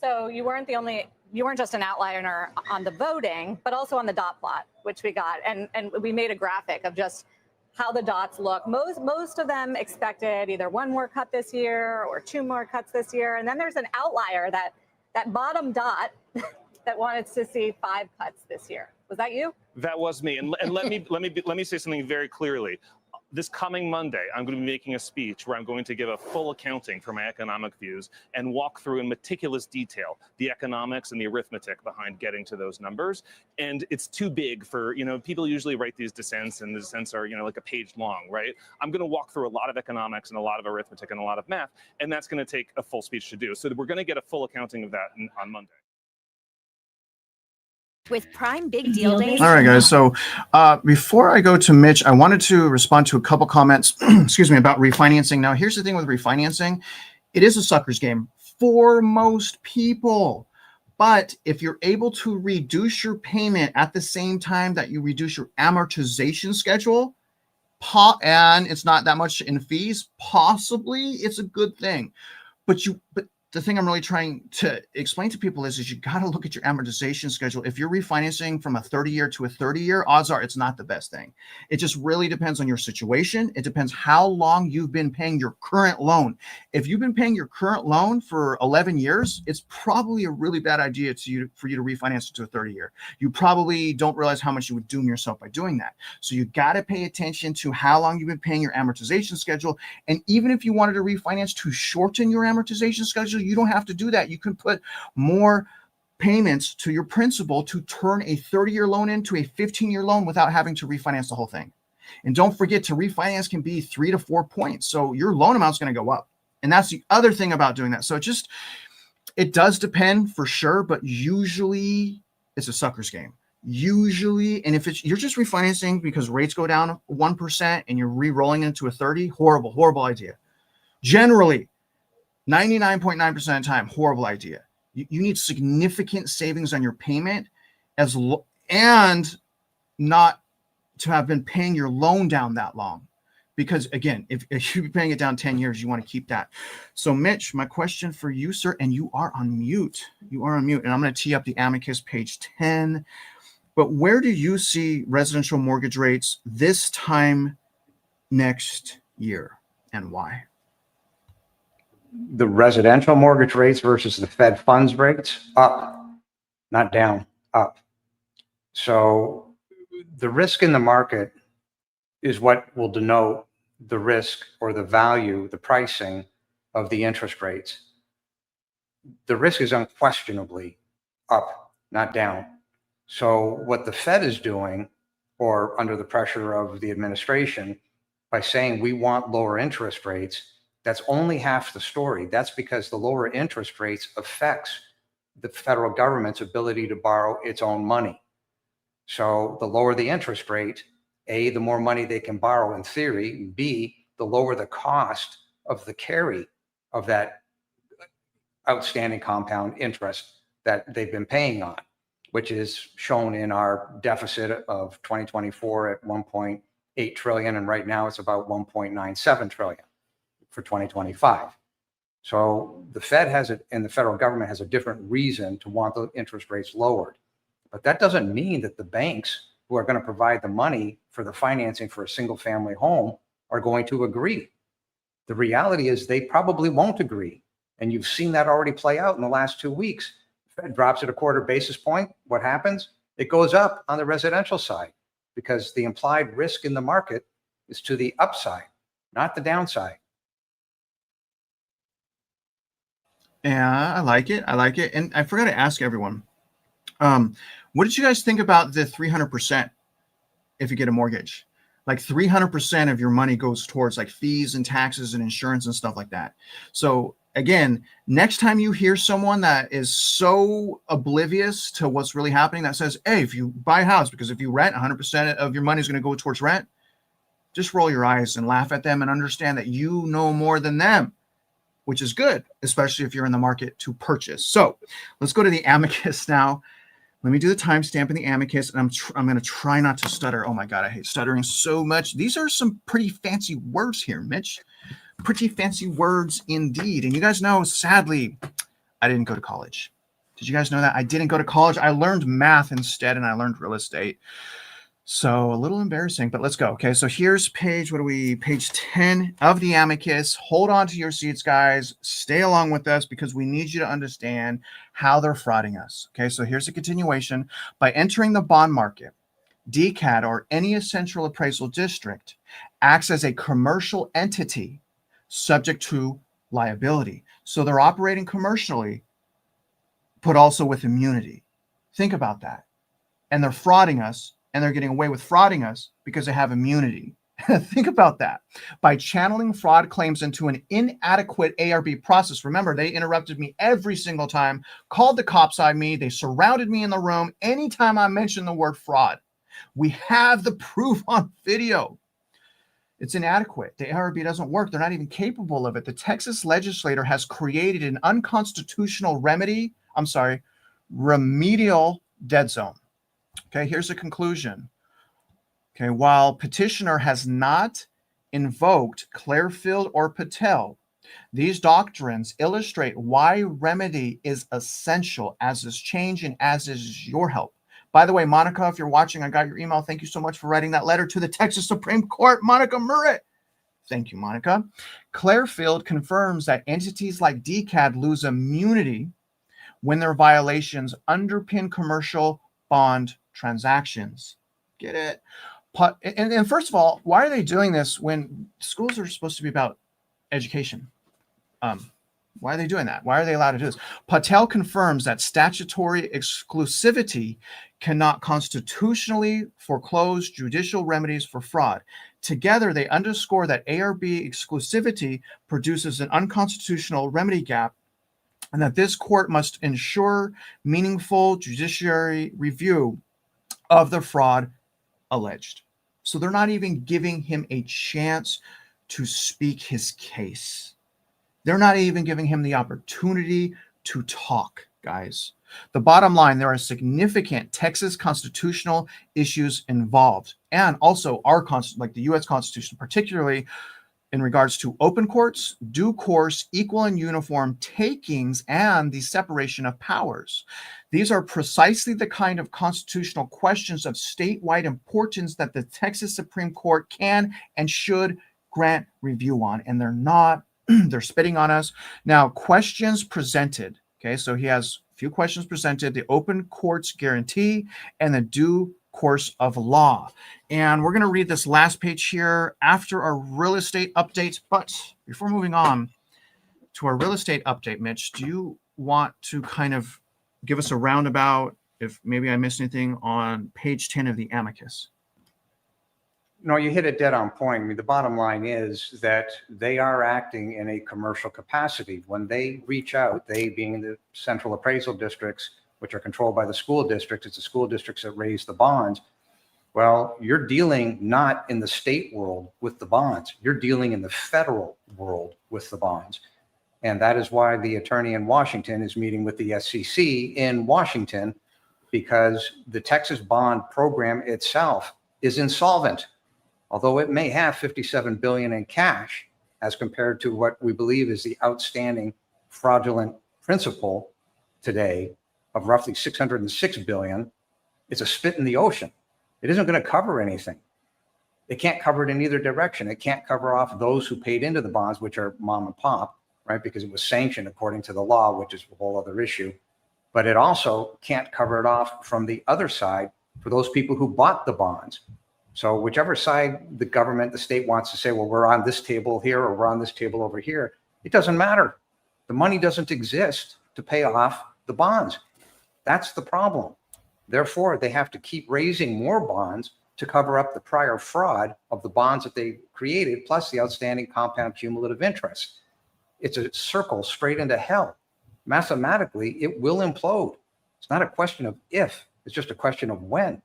So you weren't just an outlier on the voting, but also on the dot plot, which we got. And we made a graphic of just how the dots look. Most of them expected either one more cut this year or two more cuts this year. And then there's an outlier, that bottom dot that wanted to see 5 cuts this year. Was that you? That was me. And let me say something very clearly. This coming Monday, I'm going to be making a speech where I'm going to give a full accounting for my economic views and walk through in meticulous detail the economics and the arithmetic behind getting to those numbers. And it's too big for, people usually write these dissents, and the dissents are, like a page long, right? I'm going to walk through a lot of economics and a lot of arithmetic and a lot of math, and that's going to take a full speech to do. So we're going to get a full accounting of that on Monday. With Prime Big Deal Days. All right, guys. So before I go to Mitch, I wanted to respond to a couple comments, excuse me, about refinancing. Now, here's the thing with refinancing. It is a sucker's game for most people. But if you're able to reduce your payment at the same time that you reduce your amortization schedule, and it's not that much in fees, possibly it's a good thing. But the thing I'm really trying to explain to people is you got to look at your amortization schedule. If you're refinancing from a 30-year to a 30-year, odds are it's not the best thing. It just really depends on your situation. It depends how long you've been paying your current loan. If you've been paying your current loan for 11 years, it's probably a really bad idea for you to refinance it to a 30-year. You probably don't realize how much you would doom yourself by doing that. So you got to pay attention to how long you've been paying your amortization schedule. And even if you wanted to refinance to shorten your amortization schedule, you don't have to do that. You can put more payments to your principal to turn a 30-year loan into a 15-year loan without having to refinance the whole thing. And don't forget, to refinance can be 3 to 4 points. So your loan amount is going to go up. And that's the other thing about doing that. So it does depend for sure, but usually it's a sucker's game. Usually, and if you're just refinancing because rates go down 1% and you're re-rolling into a 30, horrible idea. Generally, 99.9% of the time, horrible idea. You need significant savings on your payment and not to have been paying your loan down that long. Because again, if you're paying it down 10 years, you want to keep that. So Mitch, my question for you, sir, and you are on mute. You are on mute. And I'm going to tee up the Amicus page 10. But where do you see residential mortgage rates this time next year and why? The residential mortgage rates versus the Fed funds rates, up, not down, up. So the risk in the market is what will denote the risk or the value, the pricing of the interest rates. The risk is unquestionably up, not down. So what the Fed is doing, or under the pressure of the administration, by saying we want lower interest rates, that's only half the story. That's because the lower interest rates affects the federal government's ability to borrow its own money. So the lower the interest rate, A, the more money they can borrow in theory, B, the lower the cost of the carry of that outstanding compound interest that they've been paying on, which is shown in our deficit of 2024 at 1.8 trillion. And right now it's about 1.97 trillion. For 2025. So the Fed has it, and the federal government has a different reason to want the interest rates lowered. But that doesn't mean that the banks who are going to provide the money for the financing for a single family home are going to agree. The reality is they probably won't agree. And you've seen that already play out in the last 2 weeks. The Fed drops it a quarter basis point. What happens? It goes up on the residential side because the implied risk in the market is to the upside, not the downside. Yeah, I like it. I like it. And I forgot to ask everyone, what did you guys think about the 300% if you get a mortgage? Like 300% of your money goes towards like fees and taxes and insurance and stuff like that. So again, next time you hear someone that is so oblivious to what's really happening that says, hey, if you buy a house, because if you rent, 100% of your money is going to go towards rent, just roll your eyes and laugh at them and understand that you know more than them, which is good, especially if you're in the market to purchase. So let's go to the Amicus now. Let me do the timestamp in the Amicus, and I'm going to try not to stutter. Oh my God, I hate stuttering so much. These are some pretty fancy words here, Mitch. Pretty fancy words indeed. And you guys know, sadly, I didn't go to college. Did you guys know that? I didn't go to college. I learned math instead, and I learned real estate. So a little embarrassing, but let's go. Okay, so here's page 10 of the Amicus. Hold on to your seats, guys. Stay along with us because we need you to understand how they're frauding us. Okay, so here's a continuation. By entering the bond market, DCAD or any essential appraisal district acts as a commercial entity subject to liability. So they're operating commercially, but also with immunity. Think about that. And they're frauding us. And they're getting away with frauding us because they have immunity. Think about that. By channeling fraud claims into an inadequate ARB process. Remember, they interrupted me every single time, called the cops on me. They surrounded me in the room anytime I mentioned the word fraud. We have the proof on video. It's inadequate. The ARB doesn't work. They're not even capable of it. The Texas legislature has created an unconstitutional remedial dead zone. Okay, here's the conclusion. Okay, while petitioner has not invoked Clearfield or Patel, these doctrines illustrate why remedy is essential, as is change and as is your help. By the way, Monica, if you're watching, I got your email. Thank you so much for writing that letter to the Texas Supreme Court, Monica Murritt. Thank you, Monica. Clearfield confirms that entities like DCAD lose immunity when their violations underpin commercial bond transactions. Get it? And first of all, why are they doing this when schools are supposed to be about education? Why are they doing that? Why are they allowed to do this? Patel confirms that statutory exclusivity cannot constitutionally foreclose judicial remedies for fraud. Together, they underscore that ARB exclusivity produces an unconstitutional remedy gap, and that this court must ensure meaningful judiciary review of the fraud alleged. So they're not even giving him a chance to speak his case. They're not even giving him the opportunity to talk, guys. The bottom line, there are significant Texas constitutional issues involved, and also our like the U.S. Constitution, particularly in regards to open courts, due course, equal and uniform takings, and the separation of powers. These are precisely the kind of constitutional questions of statewide importance that the Texas Supreme Court can and should grant review on, and they're not. They're spitting on us. Now, questions presented. Okay, so he has a few questions presented: the open courts guarantee and the due course of law. And we're going to read this last page here after our real estate updates. But before moving on to our real estate update, Mitch, do you want to kind of give us a roundabout, if maybe I missed anything, on page 10 of the Amicus? No, you hit it dead on point. I mean, the bottom line is that they are acting in a commercial capacity. When they reach out, they being the central appraisal districts, which are controlled by the school districts, it's the school districts that raise the bonds. Well, you're dealing not in the state world with the bonds. You're dealing in the federal world with the bonds. And that is why the attorney in Washington is meeting with the SEC in Washington, because the Texas bond program itself is insolvent. Although it may have $57 billion in cash as compared to what we believe is the outstanding fraudulent principal today of roughly $606 billion, it's a spit in the ocean. It isn't going to cover anything. It can't cover it in either direction. It can't cover off those who paid into the bonds, which are mom and pop, right? Because it was sanctioned according to the law, which is a whole other issue. But it also can't cover it off from the other side for those people who bought the bonds. So whichever side the government, the state wants to say, well, we're on this table here or we're on this table over here, it doesn't matter. The money doesn't exist to pay off the bonds. That's the problem. Therefore, they have to keep raising more bonds to cover up the prior fraud of the bonds that they created, plus the outstanding compound cumulative interest. It's a circle straight into hell. Mathematically, it will implode. It's not a question of if, it's just a question of when.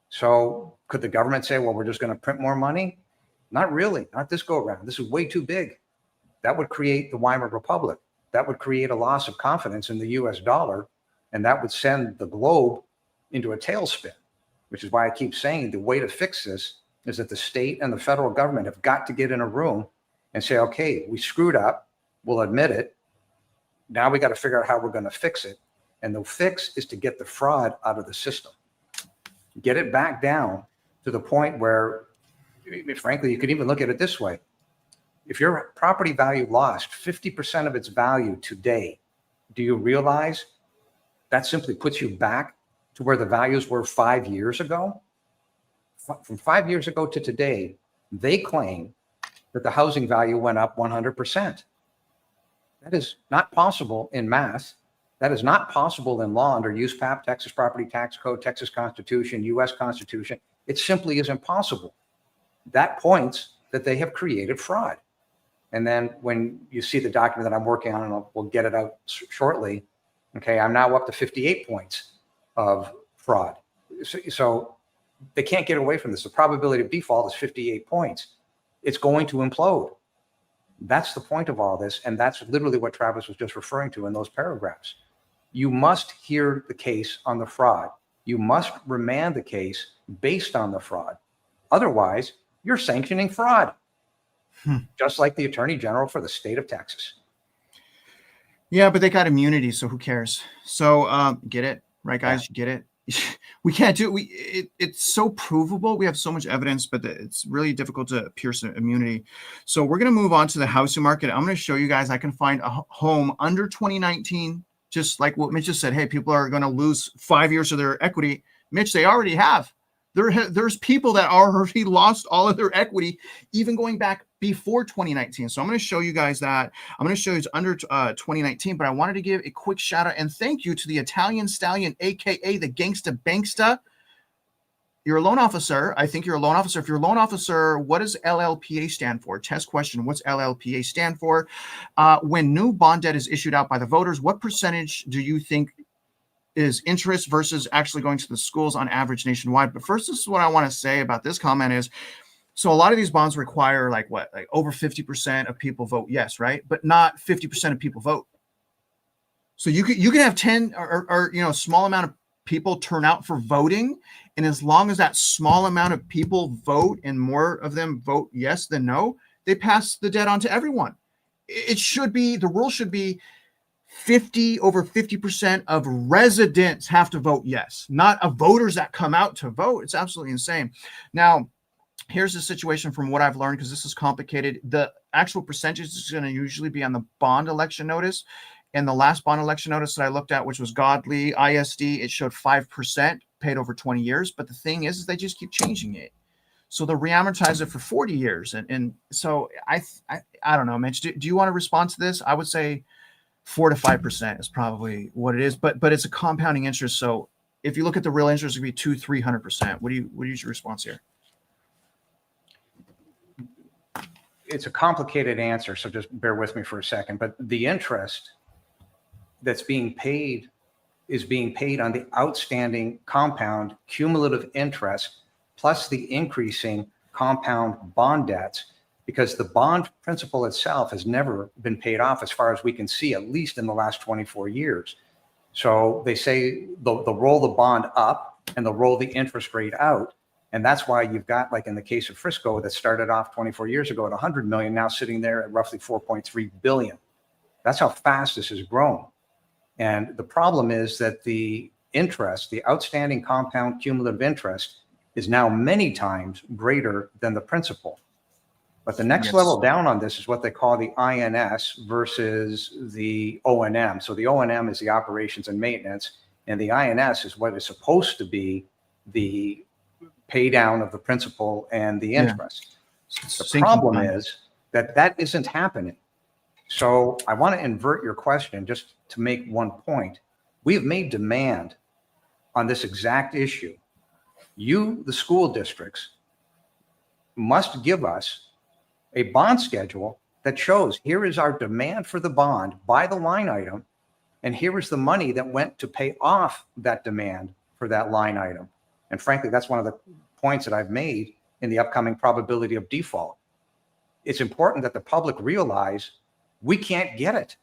So could the government say, well, we're just going to print more money? Not really, not this go around. This is way too big. That would create the Weimar Republic. That would create a loss of confidence in the US dollar. And that would send the globe into a tailspin, which is why I keep saying the way to fix this is that the state and the federal government have got to get in a room and say, okay, we screwed up. We'll admit it. Now we got to figure out how we're going to fix it. And the fix is to get the fraud out of the system. Get it back down to the point where, frankly, you could even look at it this way. If your property value lost 50% of its value today, do you realize that simply puts you back to where the values were 5 years ago? From 5 years ago to today, they claim that the housing value went up 100%. That is not possible in math. That is not possible in law under USPAP, Texas Property Tax Code, Texas Constitution, US Constitution. It simply isn't possible. that points that they have created fraud. And then when you see the document that I'm working on, and we'll get it out shortly, okay, I'm now up to 58 points of fraud. So they can't get away from this. The probability of default is 58 points. It's going to implode. That's the point of all this. And that's literally what Travis was just referring to in those paragraphs. You must hear the case on the fraud. You must remand the case based on the fraud. Otherwise, you're sanctioning fraud, just like the Attorney General for the state of Texas. Yeah, but they got immunity, so who cares? So get it, right, guys? Yeah. Get it? We can't do it. It's so provable. We have so much evidence, but it's really difficult to pierce immunity. So we're going to move on to the housing market. I'm going to show you guys I can find a home under 2019, just like what Mitch just said. Hey, people are going to lose 5 years of their equity. Mitch, they already have. There's people that already lost all of their equity, even going back before 2019. So I'm going to show you guys that. I'm going to show you it's under 2019, but I wanted to give a quick shout out and thank you to the Italian Stallion, aka the Gangsta Banksta. You're a loan officer. I think you're a loan officer. If you're a loan officer, what does LLPA stand for? Test question. What's LLPA stand for? When new bond debt is issued out by the voters, what percentage do you think is interest versus actually going to the schools on average nationwide? But first, this is what I want to say about this comment is, so a lot of these bonds require like over 50% of people vote yes, right? But not 50% of people vote. So you can have 10 or a small amount of people turn out for voting. And as long as that small amount of people vote and more of them vote yes than no, they pass the debt on to everyone. It should be, the rule should be over 50% of residents have to vote yes, not of voters that come out to vote. It's absolutely insane. Now, here's the situation from what I've learned, because this is complicated. The actual percentage is going to usually be on the bond election notice. And the last bond election notice that I looked at, which was Godly ISD, it showed 5% paid over 20 years. But the thing is they just keep changing it. So they'll reamortize it for 40 years. And so I don't know, Mitch, do you want to respond to this? I would say 4 to 5% is probably what it is, but it's a compounding interest. So if you look at the real interest, it'd be 200-300%. What is your response here? It's a complicated answer, so just bear with me for a second. But the interest that's being paid is being paid on the outstanding compound cumulative interest plus the increasing compound bond debts, because the bond principal itself has never been paid off as far as we can see, at least in the last 24 years. So they say they'll roll the bond up and they'll roll the interest rate out. And that's why you've got, like in the case of Frisco, that started off 24 years ago at 100 million, now sitting there at roughly 4.3 billion. That's how fast this has grown. And the problem is that the interest, the outstanding compound cumulative interest, is now many times greater than the principal. But the next level down on this is what they call the INS versus the O&M. So the O&M is the operations and maintenance, and the INS is what is supposed to be the pay down of the principal and the interest. The problem is that isn't happening. So I want to invert your question just to make one point. We have made demand on this exact issue. You, the school districts, must give us a bond schedule that shows here is our demand for the bond by the line item, and here is the money that went to pay off that demand for that line item. And frankly, that's one of the points that I've made in the upcoming probability of default. It's important that the public realize we can't get it.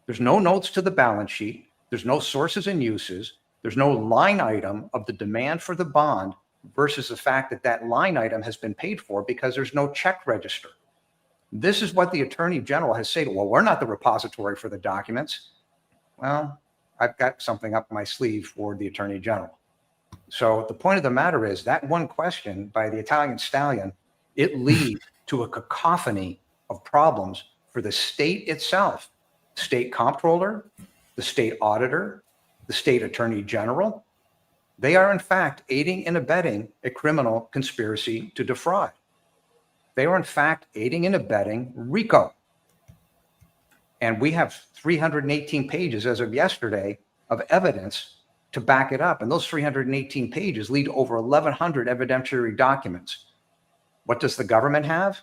There's no notes to the balance sheet. There's no sources and uses. There's no line item of the demand for the bond versus the fact that that line item has been paid for because there's no check register. This is what the Attorney General has said. Well, we're not the repository for the documents. Well, I've got something up my sleeve for the Attorney General. So the point of the matter is that one question by the Italian Stallion, it leads to a cacophony of problems for the state itself, state comptroller, the state auditor, the state attorney general. They are in fact aiding and abetting a criminal conspiracy to defraud. They are in fact aiding and abetting RICO. And we have 318 pages as of yesterday of evidence to back it up. And those 318 pages lead to over 1,100 evidentiary documents. What does the government have?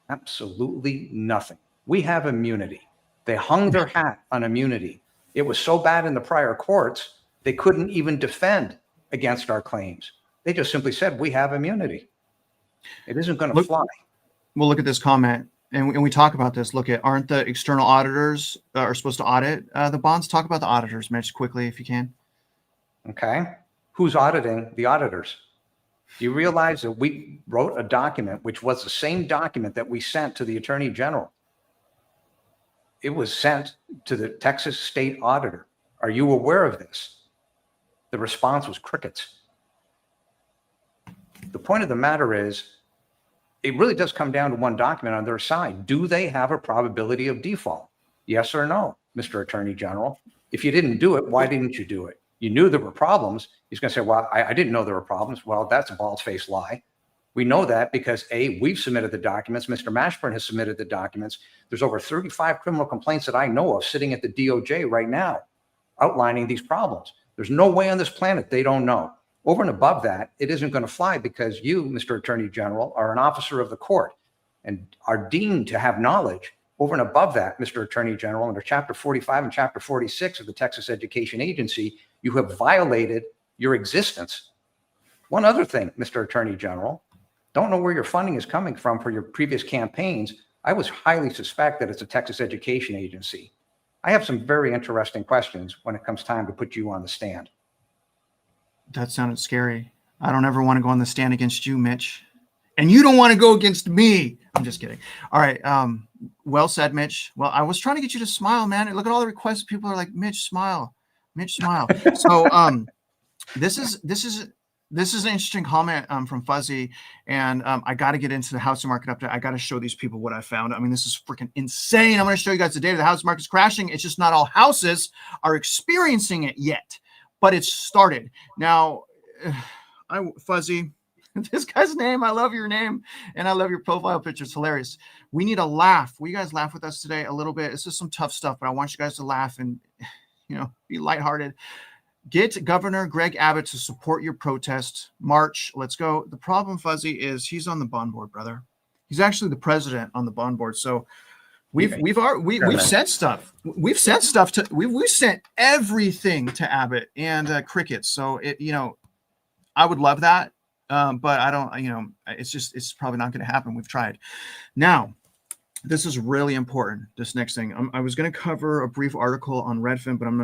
Absolutely nothing. We have immunity. They hung their hat on immunity. It was so bad in the prior courts, they couldn't even defend against our claims. They just simply said, we have immunity. It isn't going to fly. Well, look at this comment. And we talk about this. Look at, aren't the external auditors are supposed to audit the bonds? Talk about the auditors, Mitch, quickly, if you can. Okay. Who's auditing the auditors? Do you realize that we wrote a document, which was the same document that we sent to the Attorney General? It was sent to the Texas State Auditor. Are you aware of this? The response was crickets. The point of the matter is, it really does come down to one document on their side. Do they have a probability of default? Yes or no, Mr. Attorney General? If you didn't do it, why didn't you do it? You knew there were problems. He's going to say, well, I didn't know there were problems. Well, that's a bald-faced lie. We know that because A, we've submitted the documents. Mr. Mashburn has submitted the documents. There's over 35 criminal complaints that I know of sitting at the DOJ right now outlining these problems. There's no way on this planet they don't know. Over and above that, it isn't going to fly because you, Mr. Attorney General, are an officer of the court and are deemed to have knowledge. Over and above that, Mr. Attorney General, under Chapter 45 and Chapter 46 of the Texas Education Agency, you have violated your existence. One other thing, Mr. Attorney General, don't know where your funding is coming from for your previous campaigns. I would highly suspect that it's a Texas Education Agency. I have some very interesting questions when it comes time to put you on the stand. That sounded scary. I don't ever want to go on the stand against you, Mitch. And you don't want to go against me. I'm just kidding. All right. Well said, Mitch. Well, I was trying to get you to smile, man. Look at all the requests. People are like, Mitch, smile. Mitch, smile. So this is an interesting comment from Fuzzy. And I got to get into the housing market update. I got to show these people what I found. I mean, this is freaking insane. I'm going to show you guys the data. The housing market's crashing. It's just not all houses are experiencing it yet, but it's started. Now, Fuzzy, this guy's name, I love your name, and I love your profile picture. It's hilarious. We need a laugh. Will you guys laugh with us today a little bit? This is some tough stuff, but I want you guys to laugh and, be lighthearted. Get Governor Greg Abbott to support your protest. March. Let's go. The problem, Fuzzy, is he's on the bond board, brother. He's actually the president on the bond board. So we've sent stuff. We've sent stuff to. We've sent everything to Abbott and crickets. So I would love that. But I don't, it's probably not going to happen. We've tried. Now, this is really important. This next thing, I was going to cover a brief article on Redfin, but I'm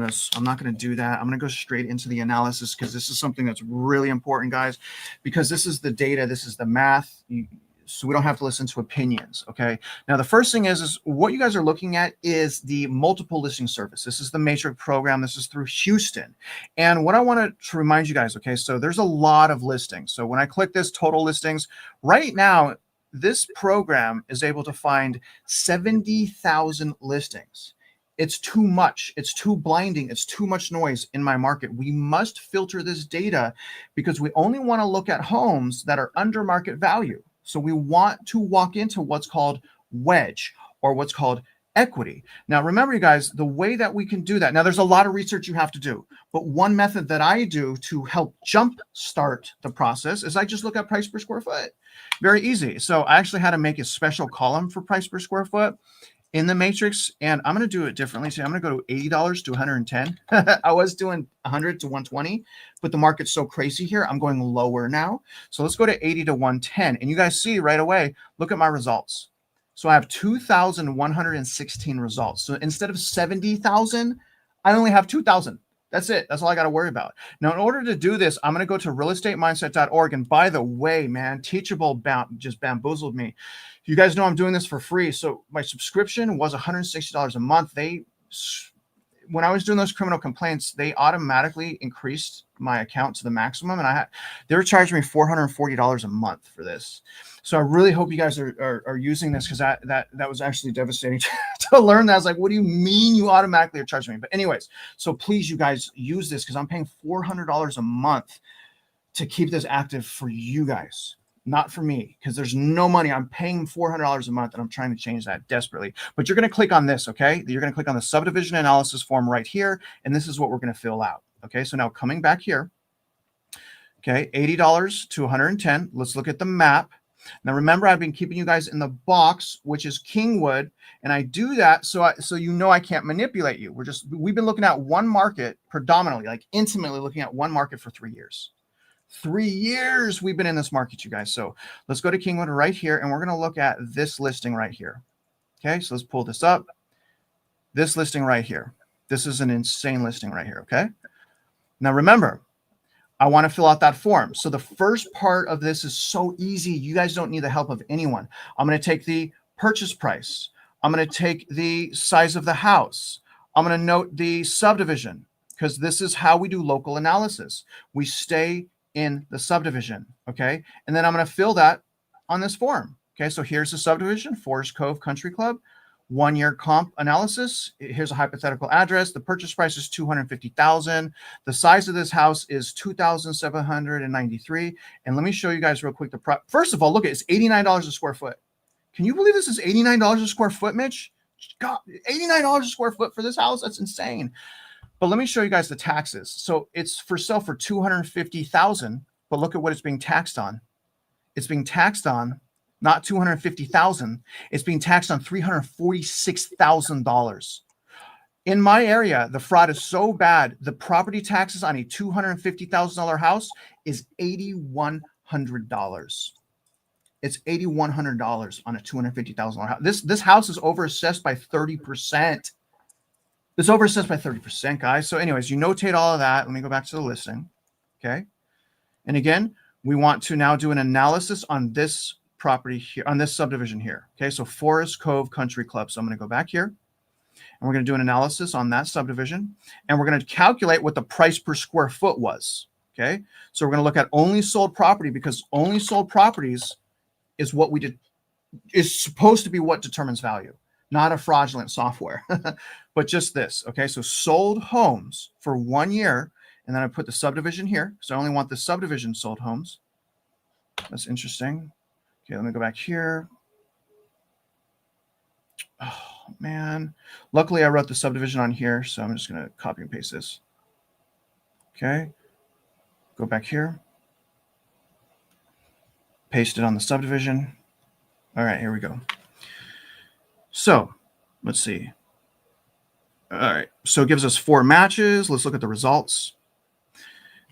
not going to do that. I'm going to go straight into the analysis because this is something that's really important, guys, because this is the data. This is the math. So we don't have to listen to opinions. Okay. Now, the first thing is what you guys are looking at is the multiple listing service. This is the Matrix program. This is through Houston. And what I want to remind you guys, okay, so there's a lot of listings. So when I click this total listings right now, this program is able to find 70,000 listings. It's too much. It's too blinding. It's too much noise in my market. We must filter this data because we only want to look at homes that are under market value. So we want to walk into what's called wedge or what's called equity. Now, remember, you guys, the way that we can do that. Now, there's a lot of research you have to do, but one method that I do to help jumpstart the process is I just look at price per square foot. Very easy. So I actually had to make a special column for price per square foot in the matrix, and I'm going to do it differently. So I'm going to go to $80 to 110. I was doing 100 to 120, but the market's so crazy here. I'm going lower now. So let's go to 80 to 110. And you guys see right away, look at my results. So I have 2,116 results. So instead of 70,000, I only have 2,000. That's it. That's all I got to worry about. Now, in order to do this, I'm going to go to realestatemindset.org. And by the way, man, Teachable just bamboozled me. You guys know I'm doing this for free. So my subscription was $160 a month. When I was doing those criminal complaints, they automatically increased my account to the maximum. And they were charging me $440 a month for this. So I really hope you guys are using this because that was actually devastating to learn that. I was like, what do you mean you automatically are charging me? But anyways, so please, you guys use this because I'm paying $400 a month to keep this active for you guys, not for me, because there's no money. I'm paying $400 a month and I'm trying to change that desperately. But you're going to click on this, okay? You're going to click on the subdivision analysis form right here. And this is what we're going to fill out. Okay, so now coming back here, okay, $80 to 110. Let's look at the map. Now, remember, I've been keeping you guys in the box, which is Kingwood, and I do that so you know I can't manipulate you. We've been looking at one market predominantly, like intimately looking at one market for 3 years. 3 years we've been in this market, you guys. So let's go to Kingwood right here, and we're going to look at this listing right here. Okay, so let's pull this up. This listing right here. This is an insane listing right here, okay? Now, remember, I want to fill out that form. So the first part of this is so easy. You guys don't need the help of anyone. I'm going to take the purchase price. I'm going to take the size of the house. I'm going to note the subdivision, because this is how we do local analysis. We stay in the subdivision, okay? And then I'm going to fill that on this form. Okay, so here's the subdivision, Forest Cove Country Club. 1 year comp analysis. Here's a hypothetical address. The purchase price is $250,000. The size of this house is 2,793. And let me show you guys real quick. First of all, look at it. It's $89 a square foot. Can you believe this is $89 a square foot, Mitch? God, $89 a square foot for this house? That's insane. But let me show you guys the taxes. So it's for sale for $250,000, but look at what it's being taxed on. It's being taxed on not $250,000. It's being taxed on $346,000. In my area, the fraud is so bad. The property taxes on a $250,000 house is $8,100. It's $8,100 on a $250,000 house. This house is overassessed by 30%. It's overassessed by 30%, guys. So anyways, you notate all of that. Let me go back to the listing. Okay. And again, we want to now do an analysis on this property here, on this subdivision here. Okay, so Forest Cove Country Club. So I'm going to go back here, and we're going to do an analysis on that subdivision, and we're going to calculate what the price per square foot was. Okay, so we're going to look at only sold property, because only sold properties is what we did, is supposed to be what determines value, not a fraudulent software, but just this. Okay, so sold homes for 1 year, and then I put the subdivision here, so I only want the subdivision sold homes. That's interesting. Okay, let me go back here. Oh, man. Luckily, I wrote the subdivision on here, so I'm just going to copy and paste this. Okay. Go back here. Paste it on the subdivision. All right, here we go. So, let's see. All right, so it gives us 4 matches. Let's look at the results.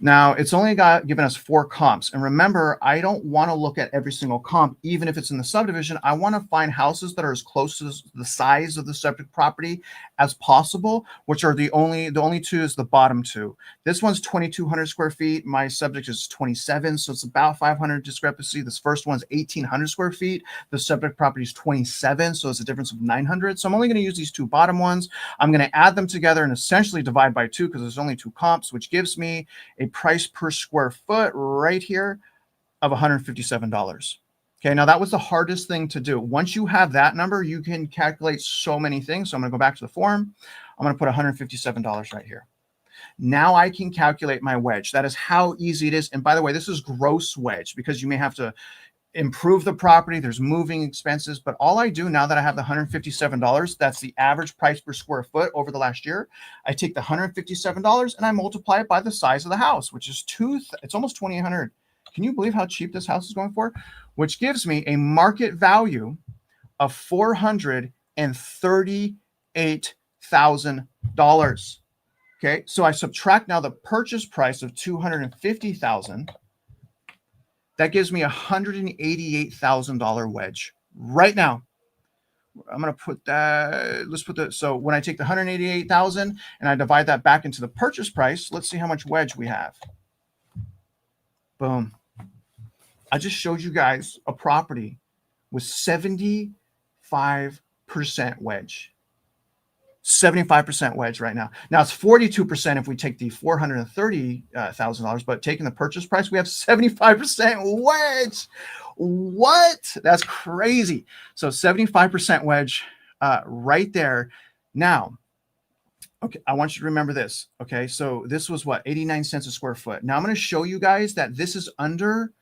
Now, it's only given us 4 comps. And remember, I don't want to look at every single comp, even if it's in the subdivision. I want to find houses that are as close to the size of the subject property as possible, which are the only 2 is the bottom 2. This one's 2,200 square feet. My subject is 27, so it's about 500 discrepancy. This first one's 1,800 square feet. The subject property is 27, so it's a difference of 900. So I'm only going to use these 2 bottom ones. I'm going to add them together and essentially divide by 2, because there's only 2 comps, which gives me a price per square foot right here of $157. Okay, now that was the hardest thing to do. Once you have that number, you can calculate so many things. So I'm going to go back to the form. I'm going to put $157 right here. Now I can calculate my wedge. That is how easy it is. And by the way, this is gross wedge, because you may have to improve the property. There's moving expenses, but all I do now that I have the $157, that's the average price per square foot over the last year. I take the $157 and I multiply it by the size of the house, which is it's almost $2,800. Can you believe how cheap this house is going for? Which gives me a market value of $438,000. Okay, so I subtract now the purchase price of $250,000. That gives me a $188,000 wedge right now. I'm going to put that, so when I take the $188,000 and I divide that back into the purchase price, let's see how much wedge we have. Boom. I just showed you guys a property with 75% wedge. 75% wedge right now. Now it's 42% if we take the $430,000, but taking the purchase price, we have 75% wedge. What? That's crazy. So 75% wedge right there. Now, okay, I want you to remember this. Okay, so this was what, 89 cents a square foot. Now I'm going to show you guys that this is under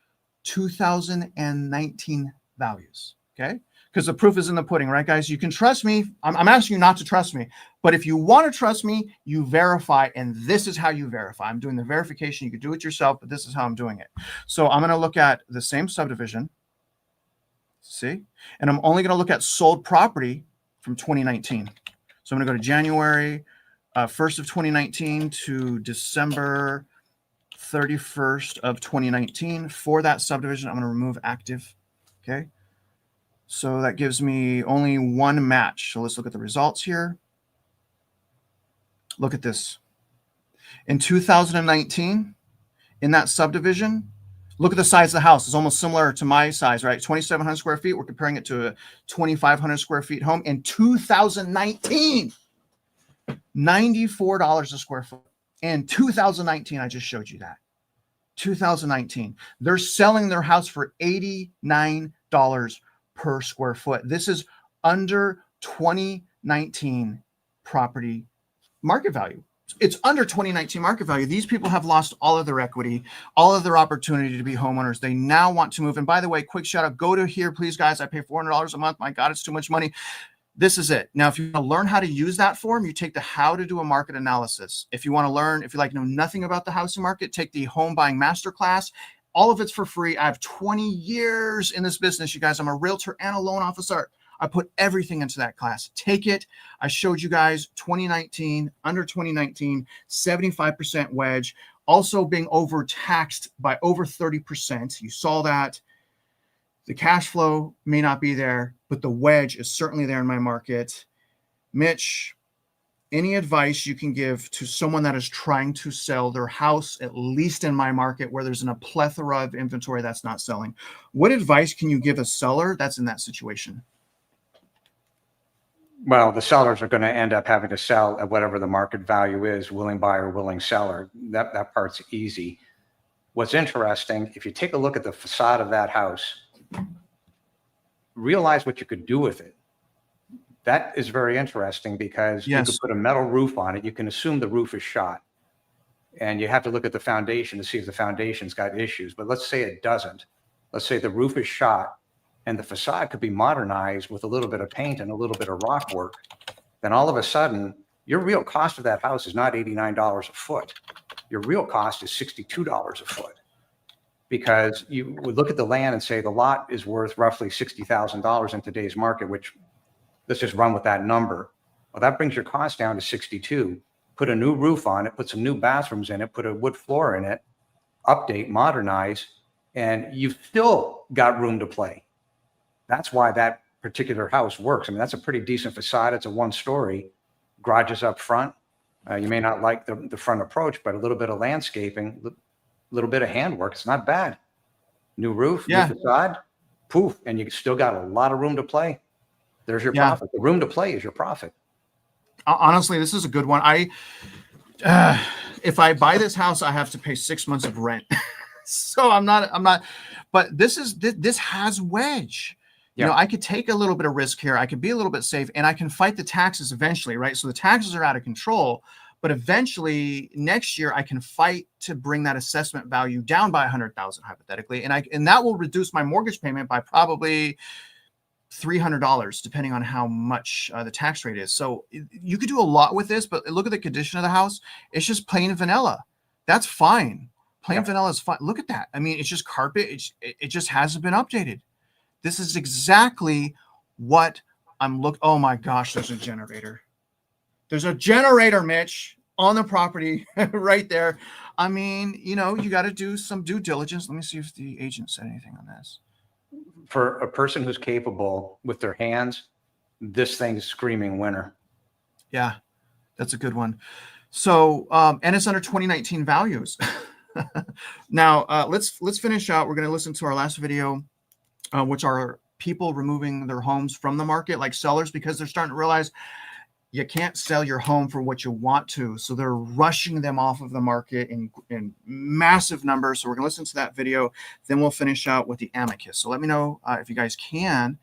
2019 values. Okay. Because the proof is in the pudding, right, guys? You can trust me. I'm asking you not to trust me. But if you want to trust me, you verify, and this is how you verify. I'm doing the verification. You could do it yourself, but this is how I'm doing it. So I'm going to look at the same subdivision. See? And I'm only going to look at sold property from 2019. So I'm going to go to January 1st of 2019 to December 31st of 2019. For that subdivision, I'm going to remove active. Okay. So that gives me only one match. So let's look at the results here. Look at this. In 2019, in that subdivision, look at the size of the house. It's almost similar to my size, right? 2,700 square feet. We're comparing it to a 2,500 square feet home. In 2019, $94 a square foot. In 2019, I just showed you that. 2019. They're selling their house for $89 per square foot. This is under 2019 property market value. It's under 2019 market value. These people have lost all of their equity, all of their opportunity to be homeowners. They now want to move. And by the way, quick shout out, go to here, please, guys. I pay $400 a month. My God, it's too much money. This is it. Now, if you want to learn how to use that form, you take the how to do a market analysis. If you want to learn, if you like know nothing about the housing market, take the home buying masterclass. All of it's for free. I have 20 years in this business, you guys. I'm a realtor and a loan officer. I put everything into that class. Take it. I showed you guys 2019, under 2019, 75% wedge, also being overtaxed by over 30%. You saw that. The cash flow may not be there, but the wedge is certainly there in my market. Mitch, any advice you can give to someone that is trying to sell their house, at least in my market where there's a plethora of inventory that's not selling? What advice can you give a seller that's in that situation? Well, the sellers are going to end up having to sell at whatever the market value is, willing buyer, willing seller. That part's easy. What's interesting, if you take a look at the facade of that house, realize what you could do with it. That is very interesting because you could put a metal roof on it. You can assume the roof is shot. And you have to look at the foundation to see if the foundation's got issues. But let's say it doesn't. Let's say the roof is shot and the facade could be modernized with a little bit of paint and a little bit of rock work. Then all of a sudden, your real cost of that house is not $89 a foot. Your real cost is $62 a foot. Because you would look at the land and say the lot is worth roughly $60,000 in today's market, which let's just run with that number. Well, that brings your cost down to 62. Put a new roof on it, put some new bathrooms in it, put a wood floor in it, update, modernize, and you've still got room to play. That's why that particular house works. I mean, that's a pretty decent facade. It's a one-story, garages up front. You may not like the front approach, but a little bit of landscaping, little bit of handwork, it's not bad. New roof, new facade, poof, and you still got a lot of room to play. There's your profit. The room to play is your profit. Honestly, this is a good one. If I buy this house, I have to pay 6 months of rent. So I'm not, but this has wedge. You know, I could take a little bit of risk here. I could be a little bit safe and I can fight the taxes eventually, right? So the taxes are out of control, but eventually next year I can fight to bring that assessment value down by 100,000 hypothetically. And that will reduce my mortgage payment by probably $300, depending on how much the tax rate is. So you could do a lot with this, but look at the condition of the house. It's just plain vanilla. That's fine. Plain vanilla is fine. Look at that. I mean, it's just carpet. It just hasn't been updated. This is exactly what I'm looking. Oh my gosh, there's a generator. There's a generator, Mitch, on the property right there. I mean, you know, you got to do some due diligence. Let me see if the agent said anything on this. For a person who's capable with their hands, this thing's screaming winner. Yeah, that's a good one. So, and it's under 2019 values. Now, let's finish out. We're going to listen to our last video, which are people removing their homes from the market, like sellers, because they're starting to realize you can't sell your home for what you want to. So they're rushing them off of the market in massive numbers. So we're going to listen to that video. Then we'll finish out with the Amicus. So let me know if you guys can,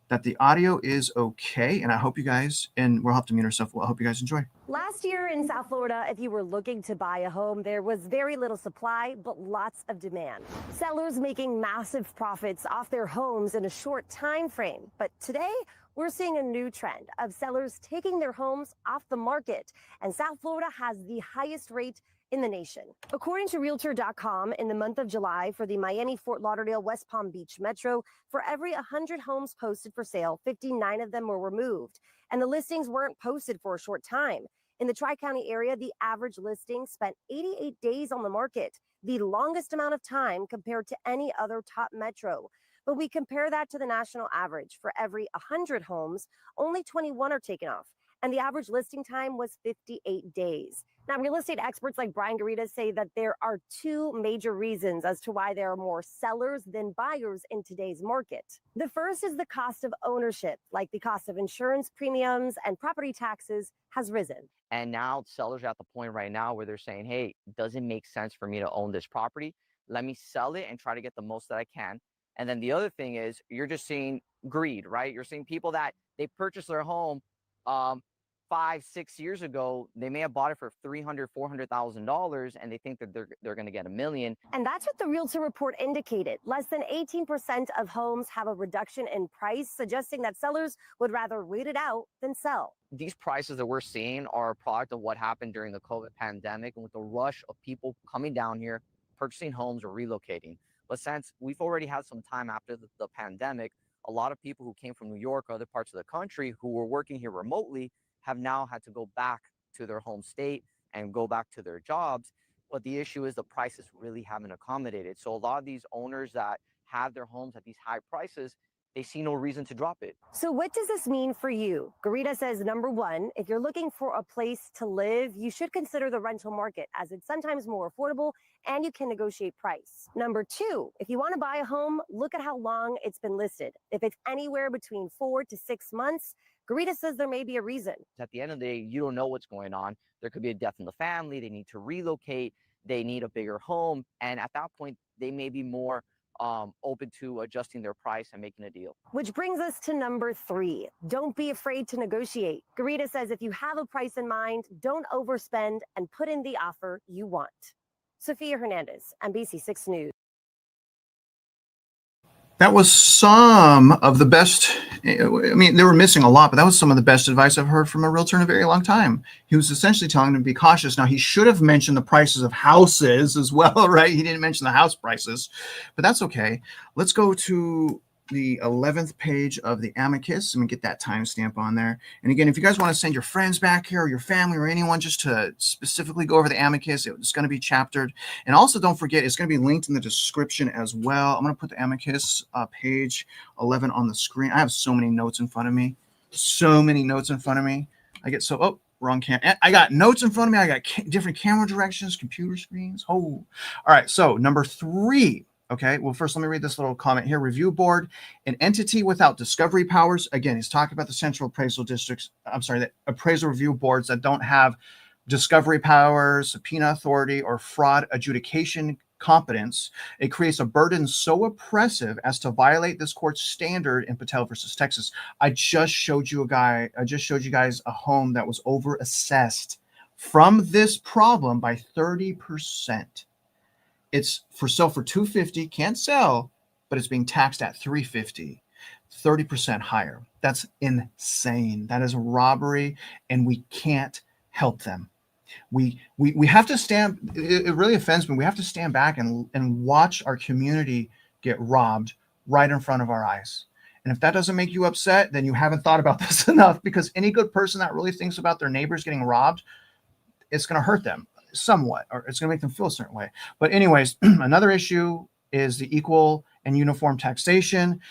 that the audio is okay. And I hope you guys, and we'll have to mute ourselves. Well, I hope you guys enjoy. Last year in South Florida, if you were looking to buy a home, there was very little supply, but lots of demand. Sellers making massive profits off their homes in a short time frame. But today, we're seeing a new trend of sellers taking their homes off the market. And South Florida has the highest rate in the nation. According to Realtor.com, in the month of July for the Miami, Fort Lauderdale, West Palm Beach metro, for every 100 homes posted for sale, 59 of them were removed. And the listings weren't posted for a short time. In the Tri-County area, the average listing spent 88 days on the market, the longest amount of time compared to any other top metro. But we compare that to the national average. For every 100 homes, only 21 are taken off, and the average listing time was 58 days. Now, real estate experts like Brian Garita say that there are two major reasons as to why there are more sellers than buyers in today's market. The first is the cost of ownership, like the cost of insurance premiums and property taxes has risen. And now sellers are at the point right now where they're saying, hey, does it make sense for me to own this property? Let me sell it and try to get the most that I can. And then the other thing is you're just seeing greed, right? You're seeing people that they purchased their home 5-6 years ago. They may have bought it for $300,000, $400,000, and they think that they're going to get $1 million. And that's what the Realtor report indicated. Less than 18% of homes have a reduction in price, suggesting that sellers would rather wait it out than sell. These prices that we're seeing are a product of what happened during the COVID pandemic and with the rush of people coming down here, purchasing homes or relocating. But since we've already had some time after the pandemic, a lot of people who came from New York or other parts of the country who were working here remotely have now had to go back to their home state and go back to their jobs. But the issue is the prices really haven't accommodated. So a lot of these owners that have their homes at these high prices, they see no reason to drop it. So what does this mean for you? Garita says, number one, if you're looking for a place to live, you should consider the rental market as it's sometimes more affordable and you can negotiate price. Number two, if you want to buy a home, look at how long it's been listed. If it's anywhere between 4 to 6 months, Garita says there may be a reason. At the end of the day, you don't know what's going on. There could be a death in the family. They need to relocate. They need a bigger home. And at that point, they may be more open to adjusting their price and making a deal. Which brings us to number three. Don't be afraid to negotiate. Garita says if you have a price in mind, don't overspend and put in the offer you want. Sophia Hernandez, NBC6 News. That was some of the best. I mean, they were missing a lot, but that was some of the best advice I've heard from a realtor in a very long time. He was essentially telling them to be cautious. Now, he should have mentioned the prices of houses as well, right? He didn't mention the house prices, but that's okay. Let's go to the 11th page of the Amicus. Let me get that timestamp on there. And again, if you guys want to send your friends back here or your family or anyone just to specifically go over the Amicus, it's going to be chaptered. And also don't forget, it's going to be linked in the description as well. I'm going to put the Amicus page 11 on the screen. I have so many notes in front of me. So many notes in front of me. I get so, oh, wrong cam. I got notes in front of me. I got different camera directions, computer screens. Oh, all right. So number 3. Okay, well, first, let me read this little comment here. Review board, an entity without discovery powers. Again, he's talking about the central appraisal districts. I'm sorry, the appraisal review boards that don't have discovery powers, subpoena authority, or fraud adjudication competence. It creates a burden so oppressive as to violate this court's standard in Patel versus Texas. I just showed you guys a home that was overassessed from this problem by 30%. It's for sale for $250, can't sell, but it's being taxed at $350, 30% higher. That's insane. That is a robbery, and we can't help them. We have to stand. It really offends me. We have to stand back and watch our community get robbed right in front of our eyes. And if that doesn't make you upset, then you haven't thought about this enough, because any good person that really thinks about their neighbors getting robbed, it's going to hurt them somewhat, or it's going to make them feel a certain way. But anyways, another issue is the equal and uniform taxation.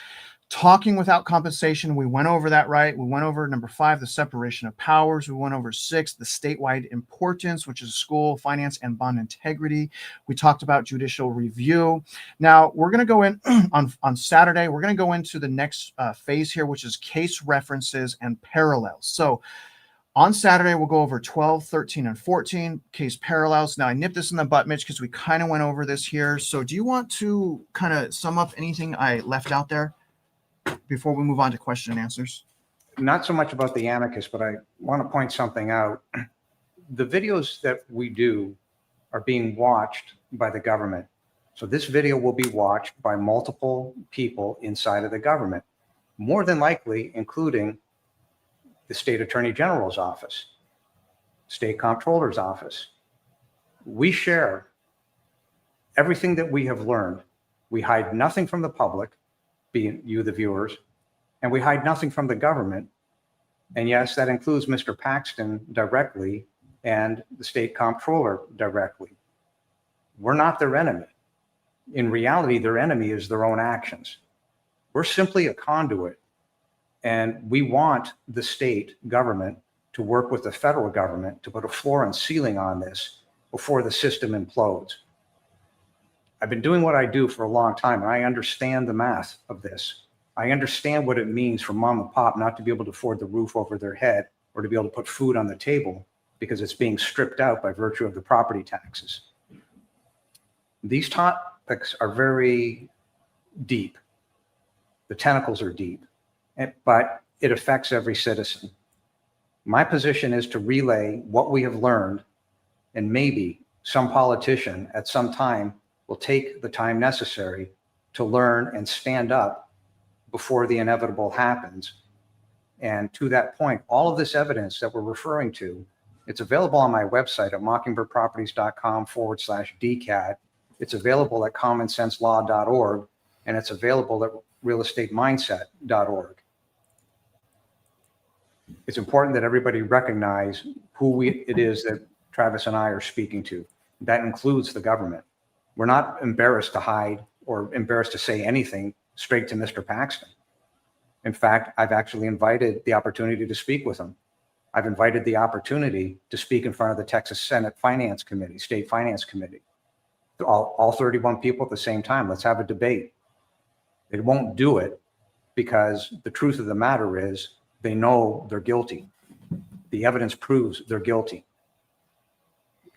Talking without compensation, we went over that, right? We went over number 5, the separation of powers. We went over 6, the statewide importance, which is school, finance, and bond integrity. We talked about judicial review. Now, we're going to go in on Saturday. We're going to go into the next phase here, which is case references and parallels. So on Saturday, we'll go over 12, 13, and 14 case parallels. Now, I nipped this in the butt, Mitch, because we kind of went over this here. So do you want to kind of sum up anything I left out there before we move on to question and answers? Not so much about the amicus, but I want to point something out. the videos that we do are being watched by the government. So this video will be watched by multiple people inside of the government, more than likely including the state attorney general's office, state comptroller's office. We share everything that we have learned. We hide nothing from the public, being you, the viewers, and we hide nothing from the government. And yes, that includes Mr. Paxton directly and the state comptroller directly. We're not their enemy. In reality, their enemy is their own actions. We're simply a conduit. And we want the state government to work with the federal government to put a floor and ceiling on this before the system implodes. I've been doing what I do for a long time, and I understand the math of this. I understand what it means for mom and pop not to be able to afford the roof over their head or to be able to put food on the table because it's being stripped out by virtue of the property taxes. These topics are very deep. The tentacles are deep, but it affects every citizen. My position is to relay what we have learned, and maybe some politician at some time will take the time necessary to learn and stand up before the inevitable happens. And to that point, all of this evidence that we're referring to, it's available on my website at mockingbirdproperties.com/DCAD. It's available at commonsenselaw.org, and it's available at realestatemindset.org. It's important that everybody recognize who it is that Travis and I are speaking to. That includes the government. We're not embarrassed to hide or embarrassed to say anything straight to Mr. Paxton. In fact, I've actually invited the opportunity to speak with him. I've invited the opportunity to speak in front of the Texas Senate Finance Committee, State Finance Committee. All 31 people at the same time. Let's have a debate. They won't do it because the truth of the matter is they know they're guilty. The evidence proves they're guilty.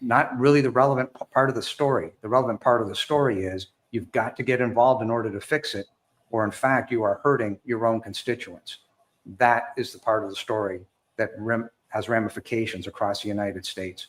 Not really the relevant part of the story. The relevant part of the story is you've got to get involved in order to fix it, or in fact, you are hurting your own constituents. That is the part of the story that has ramifications across the United States.